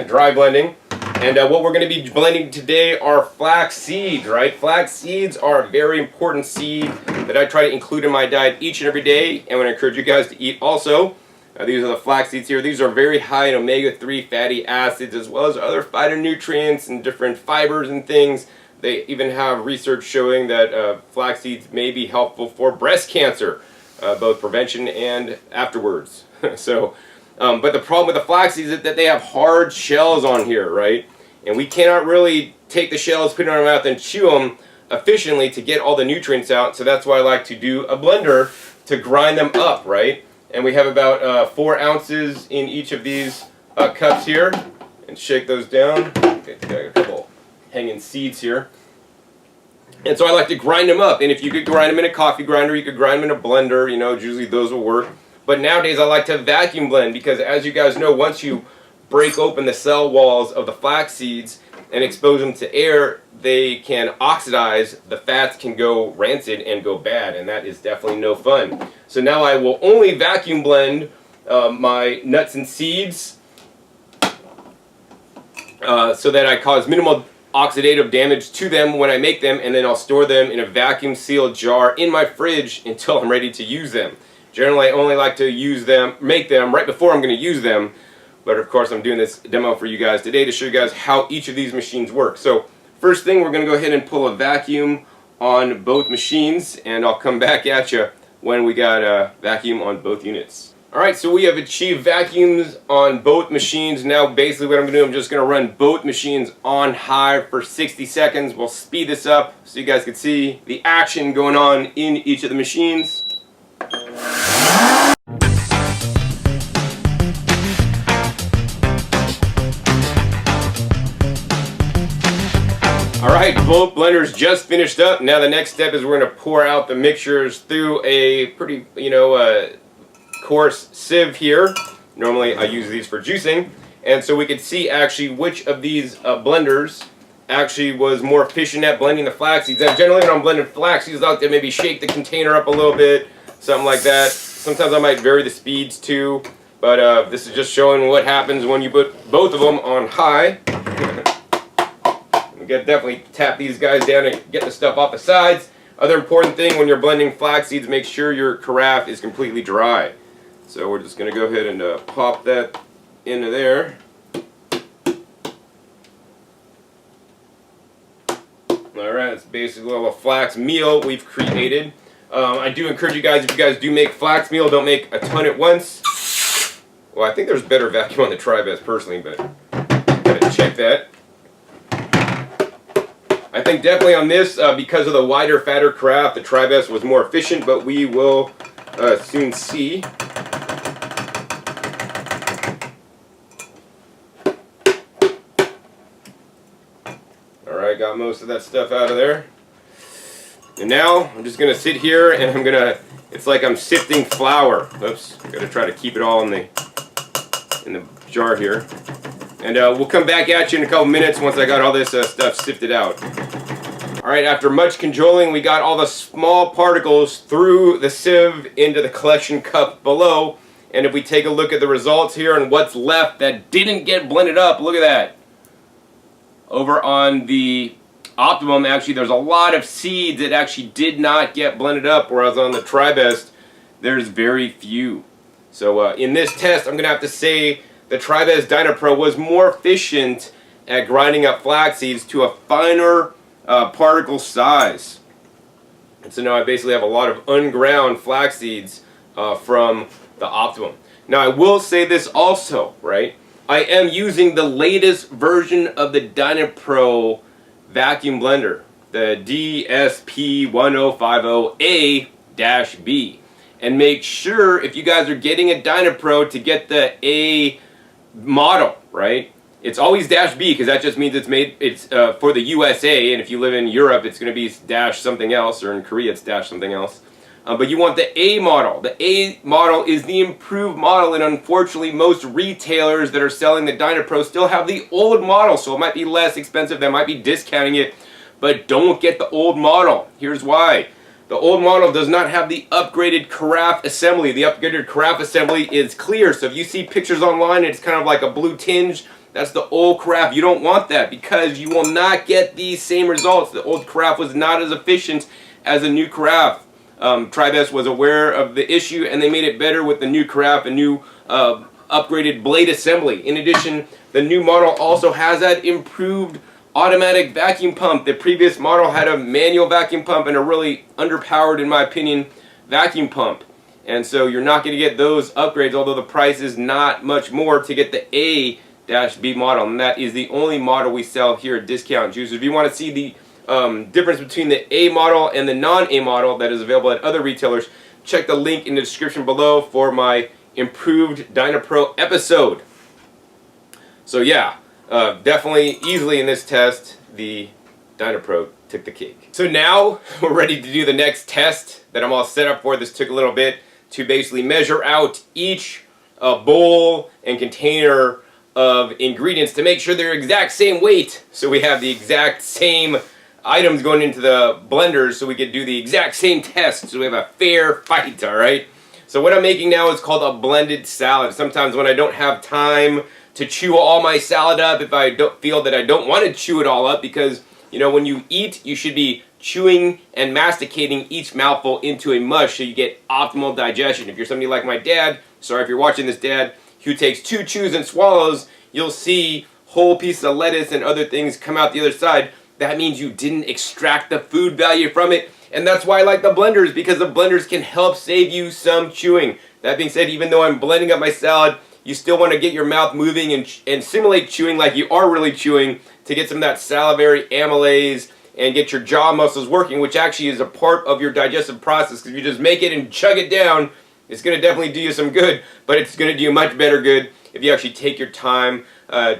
dry blending. And what we're going to be blending today are flax seeds, right? Flax seeds are a very important seed that I try to include in my diet each and every day, and I would encourage you guys to eat also. These are the flax seeds here. These are very high in omega-3 fatty acids as well as other phytonutrients and different fibers and things. They even have research showing that flax seeds may be helpful for breast cancer, both prevention and afterwards. So, but the problem with the flax seeds is that they have hard shells on here, right? And we cannot really take the shells, put it in our mouth, and chew them efficiently to get all the nutrients out. So that's why I like to do a blender to grind them up, right? And we have about 4 ounces in each of these cups here. And shake those down. Okay, got a couple hanging seeds here. And so I like to grind them up. And if you could grind them in a coffee grinder, you could grind them in a blender, you know, usually those will work. But nowadays I like to vacuum blend because, as you guys know, once you break open the cell walls of the flax seeds and expose them to air, they can oxidize, the fats can go rancid and go bad, and that is definitely no fun. So now I will only vacuum blend my nuts and seeds so that I cause minimal oxidative damage to them when I make them, and then I'll store them in a vacuum sealed jar in my fridge until I'm ready to use them. Generally I only like to use them, make them right before I'm going to use them, but of course I'm doing this demo for you guys today to show you guys how each of these machines work. So first thing, we're going to go ahead and pull a vacuum on both machines, and I'll come back at you when we got a vacuum on both units. Alright, so we have achieved vacuums on both machines. Now basically what I'm going to do, I'm just going to run both machines on high for 60 seconds. We'll speed this up so you guys can see the action going on in each of the machines. Alright, both blenders just finished up. Now the next step is we're going to pour out the mixtures through a pretty, coarse sieve here. Normally I use these for juicing, and so we could see actually which of these blenders actually was more efficient at blending the flax seeds. And generally when I'm blending flax seeds, I like to maybe shake the container up a little bit, something like that. Sometimes I might vary the speeds too, but this is just showing what happens when you put both of them on high. You gotta definitely tap these guys down and get the stuff off the sides. Other important thing when you're blending flax seeds, make sure your carafe is completely dry. So we're just going to go ahead and pop that into there. Alright, it's basically a little flax meal we've created. I do encourage you guys, if you guys do make flax meal, don't make a ton at once. Well, I think there's better vacuum on the Tribest personally, but gotta check that. I think definitely on this, because of the wider, fatter craft, the Tribest was more efficient, but we will soon see. Alright, got most of that stuff out of there. And now I'm just gonna sit here and I'm gonna, it's like I'm sifting flour. Oops, gotta try to keep it all in the jar here. And we'll come back at you in a couple minutes once I got all this stuff sifted out. Alright, after much cajoling, we got all the small particles through the sieve into the collection cup below. And if we take a look at the results here and what's left that didn't get blended up, look at that. Over on the Optimum, actually, there's a lot of seeds that actually did not get blended up, whereas on the Tribest, there's very few. So in this test, I'm going to have to say the Tribest Dynapro was more efficient at grinding up flax seeds to a finer particle size. And so now I basically have a lot of unground flax seeds from the Optimum. Now I will say this also, right? I am using the latest version of the Dynapro Vacuum Blender, the DSP-1050A-B. And make sure, if you guys are getting a Dynapro, to get the A model, right? It's always -B because that just means it's for the USA, and if you live in Europe, it's going to be dash something else, or in Korea, it's dash something else. But you want the A model. The A model is the improved model, and unfortunately most retailers that are selling the Dynapro still have the old model, so it might be less expensive, they might be discounting it, but don't get the old model. Here's why. The old model does not have the upgraded carafe assembly. The upgraded carafe assembly is clear, so if you see pictures online, it's kind of like a blue tinge. That's the old carafe. You don't want that because you will not get these same results. The old carafe was not as efficient as a new carafe. Tribest was aware of the issue and they made it better with the new carafe, a new upgraded blade assembly. In addition, the new model also has that improved automatic vacuum pump. The previous model had a manual vacuum pump and a really underpowered, in my opinion, vacuum pump. And so you're not going to get those upgrades, although the price is not much more to get the A-B model. And that is the only model we sell here at Discount Juicers. If you want to see the difference between the A model and the non-A model that is available at other retailers, check the link in the description below for my improved Dynapro episode. So yeah, definitely easily in this test, the Dynapro took the cake. So now we're ready to do the next test that I'm all set up for. This took a little bit to basically measure out each bowl and container of ingredients to make sure they're exact same weight, so we have the exact same items going into the blenders, so we could do the exact same test, so we have a fair fight. Alright, so what I'm making now is called a blended salad. Sometimes when I don't have time to chew all my salad up, if I don't feel that I don't want to chew it all up, because you know, when you eat, you should be chewing and masticating each mouthful into a mush so you get optimal digestion. If you're somebody like my dad, sorry if you're watching this, Dad, who takes 2 chews and swallows, you'll see whole pieces of lettuce and other things come out the other side. That means you didn't extract the food value from it, and that's why I like the blenders, because the blenders can help save you some chewing. That being said, even though I'm blending up my salad, you still want to get your mouth moving and simulate chewing like you are really chewing to get some of that salivary amylase and get your jaw muscles working, which actually is a part of your digestive process, because if you just make it and chug it down, it's going to definitely do you some good, but it's going to do you much better good if you actually take your time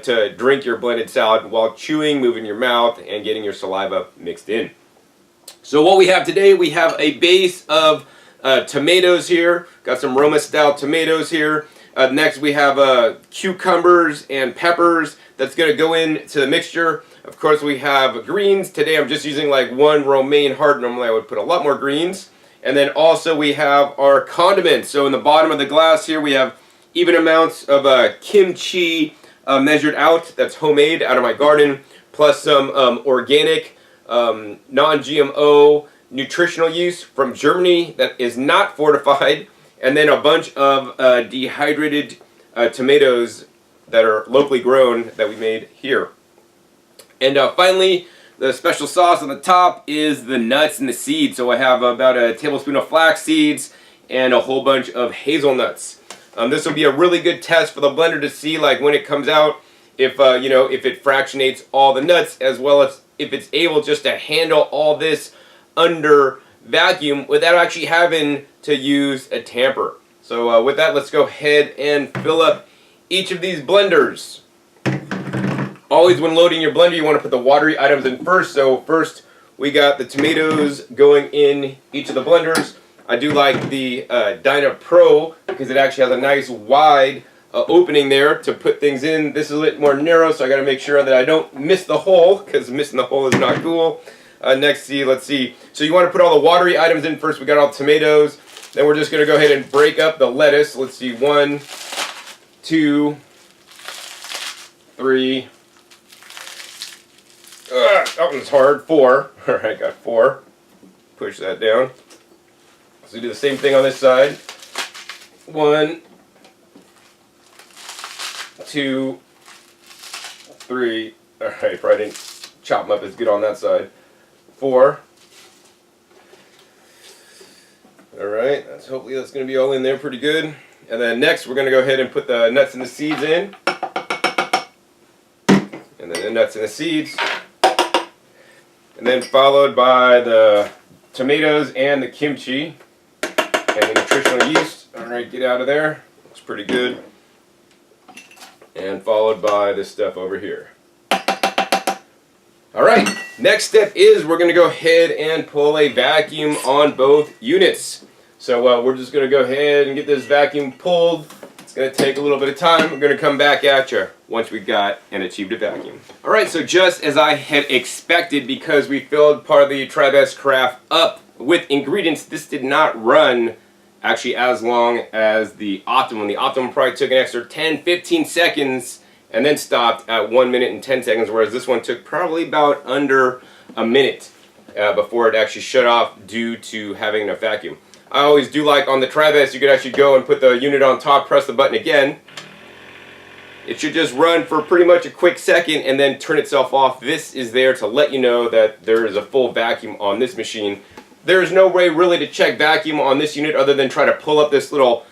to drink your blended salad while chewing, moving your mouth, and getting your saliva mixed in. So what we have today, we have a base of tomatoes here. Got some Roma-style tomatoes here. Next we have cucumbers and peppers that's going to go into the mixture. Of course we have greens. Today I'm just using like 1 romaine heart. Normally I would put a lot more greens. And then also we have our condiments. So in the bottom of the glass here we have even amounts of kimchi measured out. That's homemade out of my garden. Plus some organic, non-GMO nutritional yeast from Germany that is not fortified. And then a bunch of dehydrated tomatoes that are locally grown that we made here. And finally, The special sauce on the top is the nuts and the seeds. So I have about a tablespoon of flax seeds and a whole bunch of hazelnuts. This will be a really good test for the blender to see, like, when it comes out, if you know, if it fractionates all the nuts, as well as if it's able just to handle all this under vacuum without actually having to use a tamper. So with that, let's go ahead and fill up each of these blenders. Always when loading your blender, you want to put the watery items in first. So first we got the tomatoes going in each of the blenders. I do like the Dynapro because it actually has a nice wide opening there to put things in. This is a little more narrow, so I got to make sure that I don't miss the hole, because missing the hole is not cool. Next, let's see. So you want to put all the watery items in first. We got all the tomatoes. Then we're just going to go ahead and break up the lettuce. Let's see, 1, 2, 3. That one's hard. 4. All right, got 4. Push that down. So do the same thing on this side. 1, 2, 3. All right, probably didn't chop them up as good on that side. 4. All right, hopefully that's going to be all in there pretty good. And then next we're going to go ahead and put the nuts and the seeds in. And then the nuts and the seeds. And then followed by the tomatoes and the kimchi and the nutritional yeast. All right, get out of there. Looks pretty good. And followed by this stuff over here. All right, next step is we're going to go ahead and pull a vacuum on both units. So we're just going to go ahead and get this vacuum pulled. It's going to take a little bit of time. We're going to come back at you once we got and achieved a vacuum. All right, so just as I had expected, because we filled part of the Tribest Carafe up with ingredients, this did not run actually as long as the Optimum. The Optimum probably took an extra 10-15 seconds and then stopped at 1 minute and 10 seconds, whereas this one took probably about under a minute before it actually shut off due to having a vacuum. I always do like on the Tribest, you could actually go and put the unit on top, press the button again. It should just run for pretty much a quick second and then turn itself off. This is there to let you know that there is a full vacuum on this machine. There is no way really to check vacuum on this unit other than try to pull up this little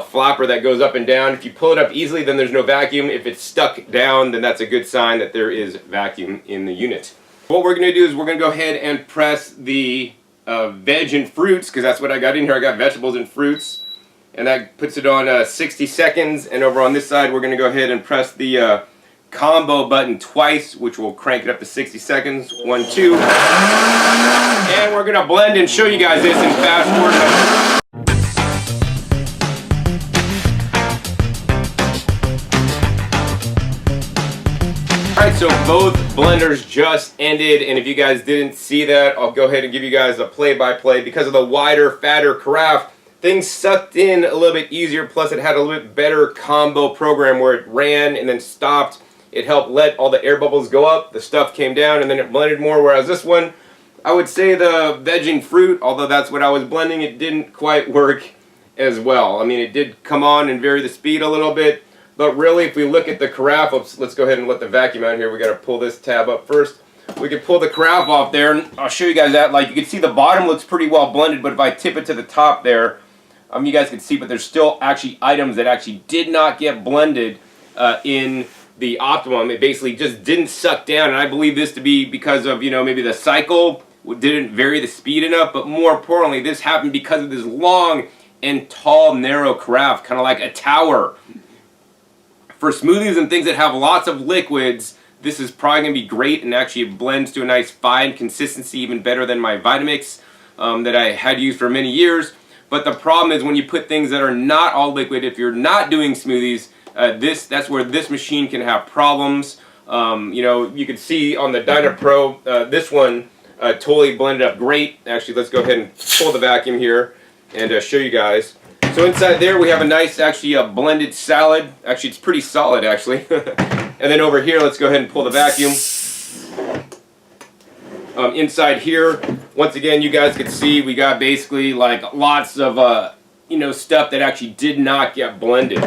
flapper that goes up and down. If you pull it up easily, then there's no vacuum. If it's stuck down, then that's a good sign that there is vacuum in the unit. What we're going to do is we're going to go ahead and press the veg and fruits, because that's what I got in here. I got vegetables and fruits, and that puts it on 60 seconds. And over on this side, we're going to go ahead and press the combo button twice, which will crank it up to 60 seconds. 1, 2. And we're going to blend and show you guys this in fast forward. Alright, so both blenders just ended, and if you guys didn't see that, I'll go ahead and give you guys a play-by-play. Because of the wider, fatter carafe, things sucked in a little bit easier, plus it had a little bit better combo program where it ran and then stopped. It helped let all the air bubbles go up, the stuff came down, and then it blended more, whereas this one, I would say the veg and fruit, although that's what I was blending, it didn't quite work as well. I mean, it did come on and vary the speed a little bit. But really, if we look at the carafe, let's go ahead and let the vacuum out here. We got to pull this tab up first. We can pull the carafe off there, and I'll show you guys that. Like, you can see the bottom looks pretty well blended, but if I tip it to the top there, you guys can see, but there's still actually items that actually did not get blended in the Optimum. It basically just didn't suck down, and I believe this to be because of, maybe the cycle didn't vary the speed enough, but more importantly, this happened because of this long and tall, narrow carafe, kind of like a tower. For smoothies and things that have lots of liquids, this is probably going to be great, and actually it blends to a nice fine consistency, even better than my Vitamix that I had used for many years. But the problem is when you put things that are not all liquid, if you're not doing smoothies, that's where this machine can have problems. You can see on the Dynapro, this one totally blended up great. Actually, let's go ahead and pull the vacuum here and show you guys. So inside there we have a nice, actually, a blended salad. Actually, it's pretty solid, actually. And then over here, let's go ahead and pull the vacuum. Inside here, once again, you guys can see we got basically like lots of, stuff that actually did not get blended.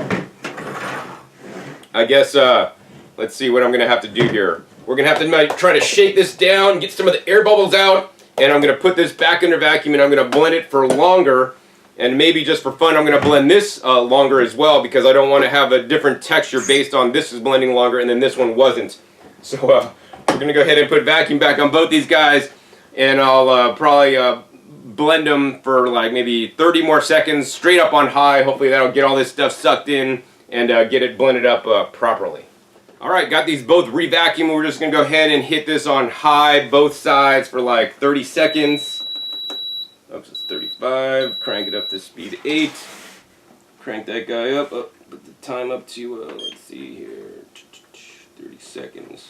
I guess, let's see what I'm going to have to do here. We're going to have to try to shake this down, get some of the air bubbles out, and I'm going to put this back under vacuum and I'm going to blend it for longer. And maybe just for fun, I'm going to blend this longer as well because I don't want to have a different texture based on this is blending longer and then this one wasn't. So we're going to go ahead and put vacuum back on both these guys, and I'll probably blend them for like maybe 30 more seconds straight up on high. Hopefully that'll get all this stuff sucked in and get it blended up properly. Alright, got these both re-vacuumed. We're just going to go ahead and hit this on high, both sides, for like 30 seconds. Oops, it's 35. Crank it up to speed 8. Crank that guy up. Put the time up to, let's see here, 30 seconds.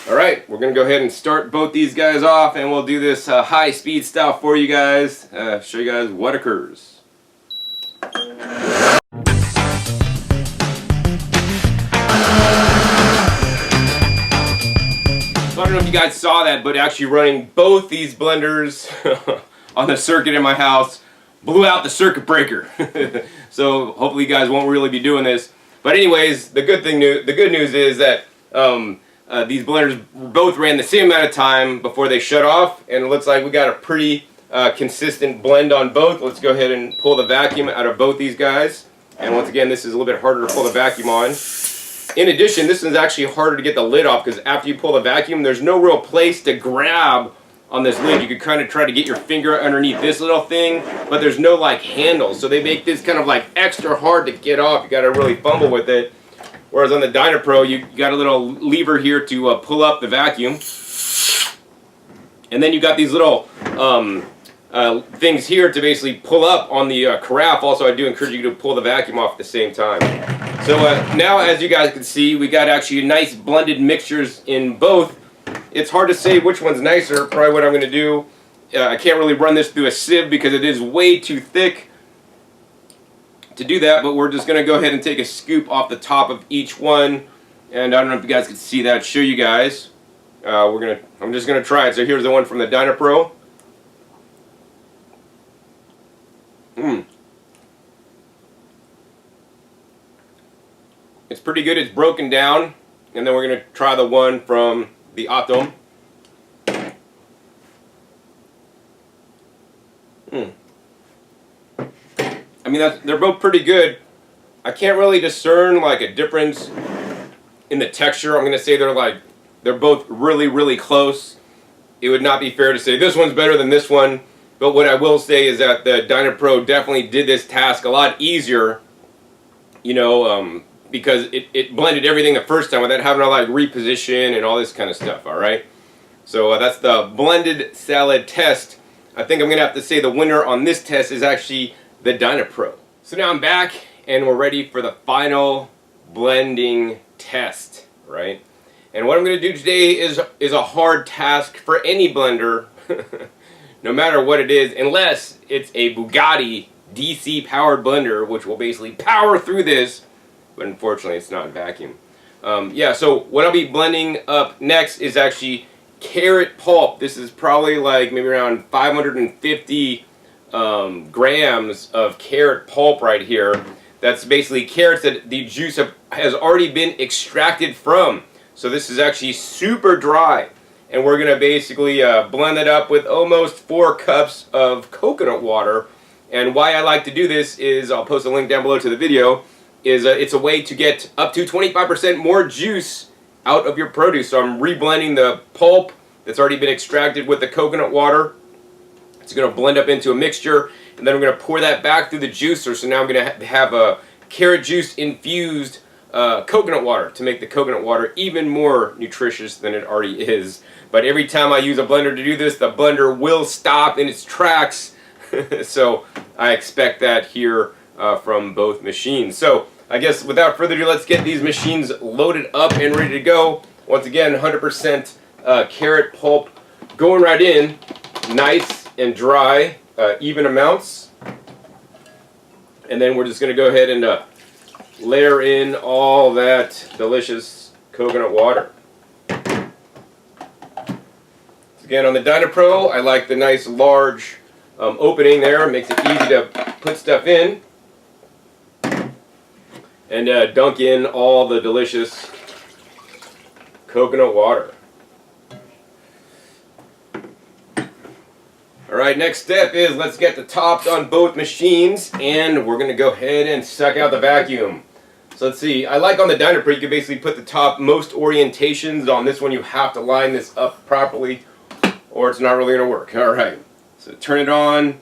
Alright, we're going to go ahead and start both these guys off, and we'll do this high speed style for you guys. Show you guys what occurs. I don't know if you guys saw that, but actually running both these blenders on the circuit in my house blew out the circuit breaker. So hopefully you guys won't really be doing this. But anyways, the good news is that these blenders both ran the same amount of time before they shut off, and it looks like we got a pretty consistent blend on both. Let's go ahead and pull the vacuum out of both these guys. And once again, this is a little bit harder to pull the vacuum on. In addition, this is actually harder to get the lid off because after you pull the vacuum, there's no real place to grab on this lid. You could kind of try to get your finger underneath this little thing, but there's no like handle. So they make this kind of like extra hard to get off. You got to really fumble with it. Whereas on the Dynapro, you got a little lever here to pull up the vacuum. And then you got these little things here to basically pull up on the carafe. Also, I do encourage you to pull the vacuum off at the same time. So now, as you guys can see, we got actually nice blended mixtures in both. It's hard to say which one's nicer. Probably what I'm going to do, I can't really run this through a sieve because it is way too thick to do that, but we're just going to go ahead and take a scoop off the top of each one. And I don't know if you guys can see that. Show you guys. I'm just going to try it. So here's the one from the Dynapro. It's pretty good. It's broken down. And then we're going to try the one from the Optimum. I mean, they're both pretty good. I can't really discern like a difference in the texture. I'm going to say they're both really, really close. It would not be fair to say this one's better than this one. But what I will say is that the Dynapro definitely did this task a lot easier. You know, because it blended everything the first time without having to like reposition and all this kind of stuff, alright? So that's the blended salad test. I think I'm going to have to say the winner on this test is actually the Dynapro. So now I'm back and we're ready for the final blending test, right? And what I'm going to do today is a hard task for any blender, no matter what it is, unless it's a Bugatti DC powered blender, which will basically power through this. But unfortunately it's not vacuum. Yeah, so what I'll be blending up next is actually carrot pulp. This is probably like maybe around 550 grams of carrot pulp right here. That's basically carrots that the juice has already been extracted from. So this is actually super dry. And we're going to basically blend it up with almost 4 cups of coconut water. And why I like to do this is, I'll post a link down below to the video, is it's a way to get up to 25% more juice out of your produce. So I'm reblending the pulp that's already been extracted with the coconut water. It's going to blend up into a mixture, and then we're going to pour that back through the juicer. So now I'm going to have a carrot juice infused coconut water to make the coconut water even more nutritious than it already is. But every time I use a blender to do this, the blender will stop in its tracks. So I expect that here from both machines. So I guess without further ado, let's get these machines loaded up and ready to go. Once again, 100% carrot pulp going right in, nice and dry, even amounts. And then we're just going to go ahead and layer in all that delicious coconut water. Again, on the Dynapro, I like the nice large opening there. It makes it easy to put stuff in. And dunk in all the delicious coconut water. Alright, next step is let's get the tops on both machines, and we're going to go ahead and suck out the vacuum. So let's see, I like on the Dynapro you can basically put the top most orientations. On this one you have to line this up properly or it's not really going to work. Alright, so turn it on,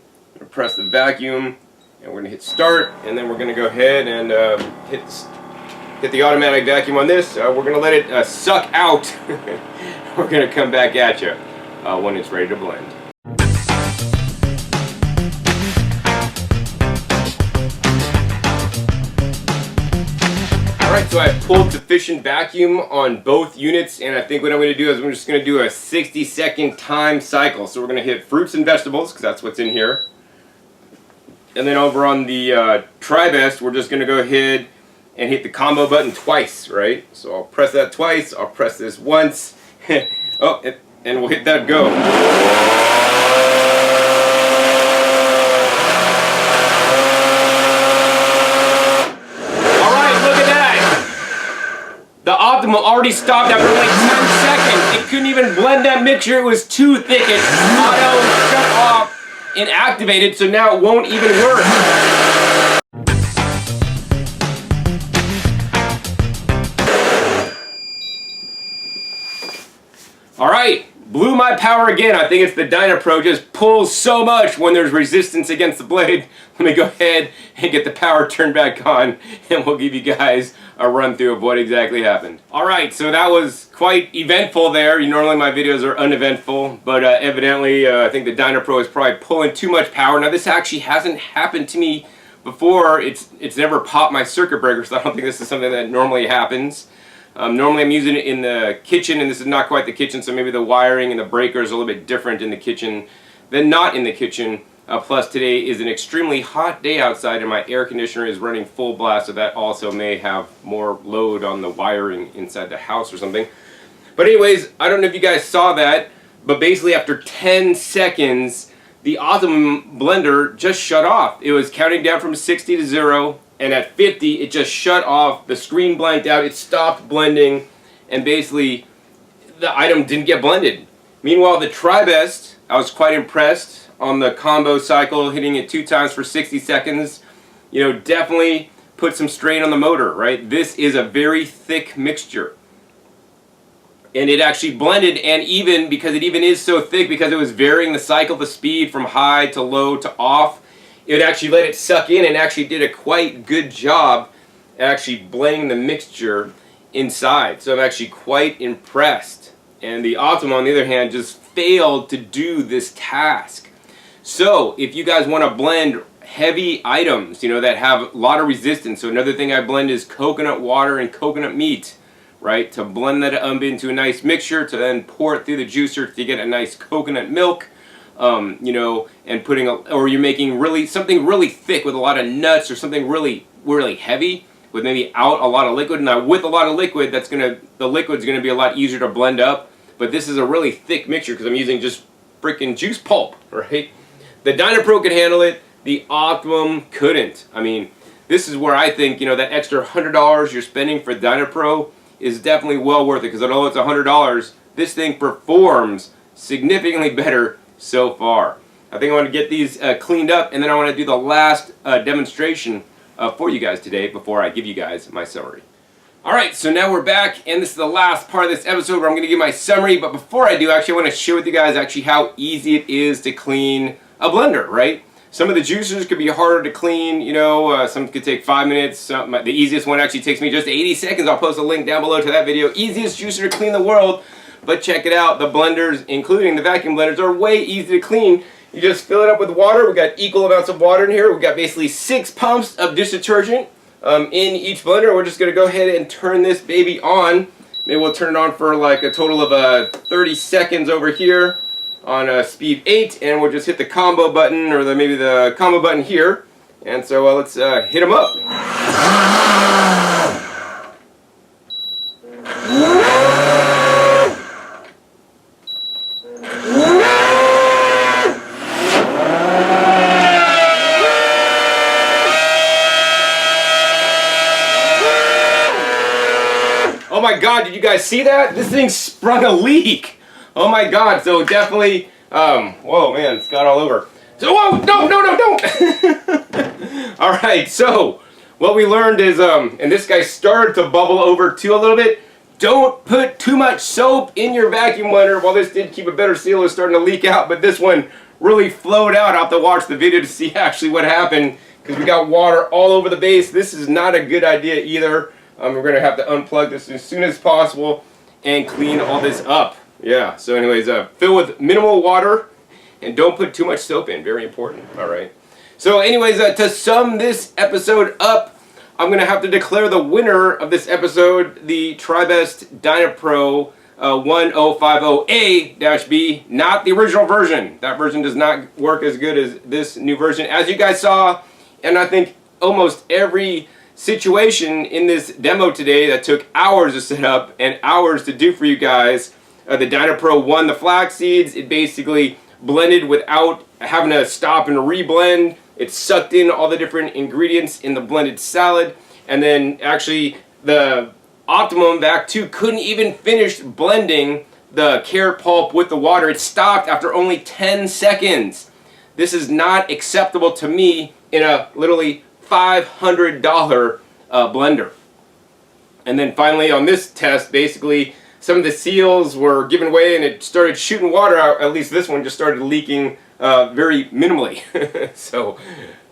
press the vacuum, and we're going to hit start, and then we're going to go ahead and hit the automatic vacuum on this. We're going to let it suck out. We're going to come back at you when it's ready to blend. Alright, so I pulled sufficient vacuum on both units, and I think what I'm going to do is I'm just going to do a 60-second time cycle. So we're going to hit fruits and vegetables, because that's what's in here. And then over on the Tribest, we're just going to go ahead and hit the combo button twice, right? So I'll press that twice, I'll press this once, oh, and we'll hit that go. Alright, look at that! The Optimum already stopped after like 10 seconds. It couldn't even blend that mixture, it was too thick. It auto shut off and activated, so now it won't even work. Alright, blew my power again. I think it's the Dynapro just pulls so much when there's resistance against the blade. Let me go ahead and get the power turned back on, and we'll give you guys a run through of what exactly happened. Alright, so that was quite eventful there. Normally my videos are uneventful, but evidently I think the Dynapro is probably pulling too much power. Now this actually hasn't happened to me before. It's never popped my circuit breaker, so I don't think this is something that normally happens. Normally I'm using it in the kitchen, and this is not quite the kitchen, so maybe the wiring and the breaker is a little bit different in the kitchen than not in the kitchen. Plus today is an extremely hot day outside and my air conditioner is running full blast, so that also may have more load on the wiring inside the house or something. But anyways, I don't know if you guys saw that, but basically after 10 seconds, the Optimum blender just shut off. It was counting down from 60 to 0. And at 50, it just shut off, the screen blanked out, it stopped blending, and basically the item didn't get blended. Meanwhile, the Tribest, I was quite impressed on the combo cycle, hitting it 2 times for 60 seconds. Definitely put some strain on the motor, right? This is a very thick mixture. And it actually blended, and even, because it even is so thick, because it was varying the cycle, the speed from high to low to off, it actually let it suck in and actually did a quite good job at actually blending the mixture inside. So I'm actually quite impressed. And the Optimum, on the other hand, just failed to do this task. So if you guys want to blend heavy items, that have a lot of resistance, so another thing I blend is coconut water and coconut meat, right? To blend that into a nice mixture, to then pour it through the juicer to get a nice coconut milk. And or you're making something really thick with a lot of nuts, or something really heavy with maybe out a lot of liquid. Now with a lot of liquid, the liquid's gonna be a lot easier to blend up. But this is a really thick mixture because I'm using just freaking juice pulp, right? The Dynapro could handle it. The Optimum couldn't. I mean, this is where I think that extra $100 you're spending for Dynapro is definitely well worth it, because although it's $100, this thing performs significantly better so far. I think I want to get these cleaned up, and then I want to do the last demonstration for you guys today before I give you guys my summary. Alright, so now we're back, and this is the last part of this episode where I'm going to give my summary, but before I do, actually I want to share with you guys actually how easy it is to clean a blender, right? Some of the juicers could be harder to clean, some could take 5 minutes. The easiest one actually takes me just 80 seconds. I'll post a link down below to that video. Easiest juicer to clean in the world. But check it out, the blenders, including the vacuum blenders, are way easy to clean. You just fill it up with water. We've got equal amounts of water in here. We've got basically 6 pumps of dish detergent in each blender. We're just going to go ahead and turn this baby on. Maybe we'll turn it on for like a total of 30 seconds over here on speed 8. And we'll just hit the combo button, or maybe the combo button here. And so let's hit them up. Oh my God, did you guys see that? This thing sprung a leak. Oh my God, so definitely, whoa man, it's got all over. So, whoa, no, don't. All right, so what we learned is, and this guy started to bubble over too a little bit. Don't put too much soap in your vacuum blender. Well, this did keep a better seal. It was starting to leak out, but this one really flowed out. I'll have to watch the video to see actually what happened, because we got water all over the base. This is not a good idea either. We're going to have to unplug this as soon as possible and clean all this up. Yeah, so anyways, fill with minimal water and don't put too much soap in. Very important. All right. So anyways, to sum this episode up, I'm going to have to declare the winner of this episode, the Tribest Dynapro 1050A-B, not the original version. That version does not work as good as this new version. As you guys saw, and I think almost every situation in this demo today that took hours to set up and hours to do for you guys, the Dynapro won the flax seeds. It basically blended without having to stop and reblend. It sucked in all the different ingredients in the blended salad, and then actually the Optimum Vac2 couldn't even finish blending the carrot pulp with the water. It stopped after only 10 seconds. This is not acceptable to me in a literally $500 blender. And then finally on this test, basically some of the seals were given away and it started shooting water out. At least this one just started leaking very minimally. So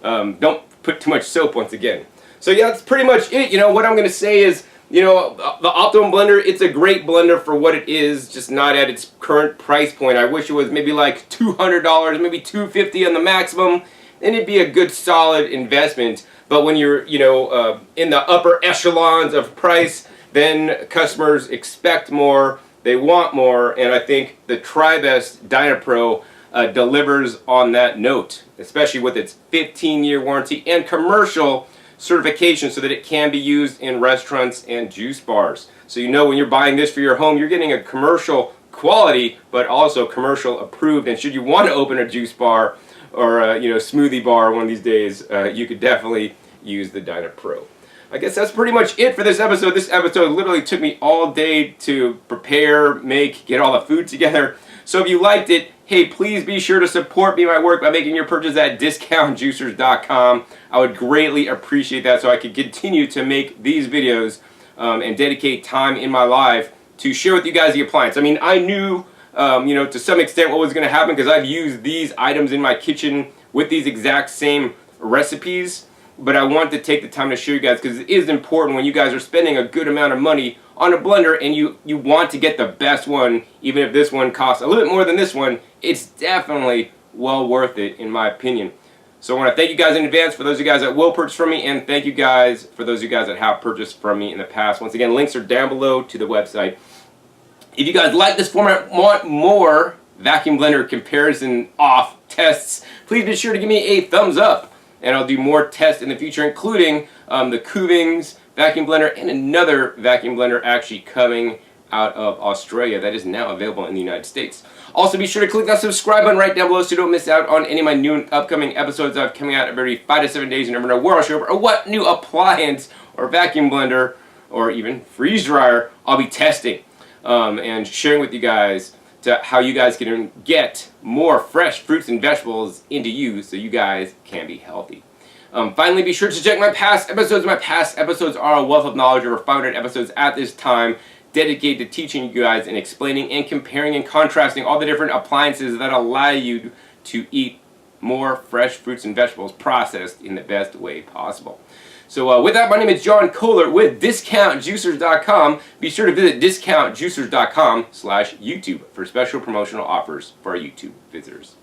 don't put too much soap once again. So yeah, that's pretty much it. You know, what I'm going to say is, you know, the Optimum Blender, it's a great blender for what it is, just not at its current price point. I wish it was maybe like $200, maybe $250 on the maximum. Then it'd be a good solid investment. But when you're, you know, in the upper echelons of price, then customers expect more, they want more, and I think the Tribest Dynapro delivers on that note, especially with its 15-year warranty and commercial certification so that it can be used in restaurants and juice bars. So you know when you're buying this for your home, you're getting a commercial quality, but also commercial approved. And should you want to open a juice bar or a, you know, smoothie bar one of these days, you could definitely use the Dynapro. I guess that's pretty much it for this episode. This episode literally took me all day to prepare, make, get all the food together. So if you liked it, hey, please be sure to support me and my work by making your purchase at discountjuicers.com. I would greatly appreciate that so I could continue to make these videos and dedicate time in my life to share with you guys the appliance. I mean, I knew, you know, to some extent what was going to happen because I've used these items in my kitchen with these exact same recipes. But I want to take the time to show you guys because it is important when you guys are spending a good amount of money on a blender and you want to get the best one, even if this one costs a little bit more than this one. It's definitely well worth it in my opinion. So I want to thank you guys in advance for those of you guys that will purchase from me, and thank you guys for those of you guys that have purchased from me in the past. Once again, links are down below to the website. If you guys like this format, want more vacuum blender comparison off tests, please be sure to give me a thumbs up. And I'll do more tests in the future, including the Kuvings Vacuum Blender and another vacuum blender actually coming out of Australia that is now available in the United States. Also, be sure to click that subscribe button right down below so you don't miss out on any of my new and upcoming episodes that are coming out every 5 to 7 days. You never know where I'll show up or what new appliance or vacuum blender or even freeze dryer I'll be testing and sharing with you guys to how you guys can get more fresh fruits and vegetables into you so you guys can be healthy. Finally, be sure to check my past episodes. My past episodes are a wealth of knowledge, over 500 episodes at this time, dedicated to teaching you guys and explaining and comparing and contrasting all the different appliances that allow you to eat more fresh fruits and vegetables processed in the best way possible. So with that, my name is John Kohler with DiscountJuicers.com. Be sure to visit DiscountJuicers.com/YouTube for special promotional offers for our YouTube visitors.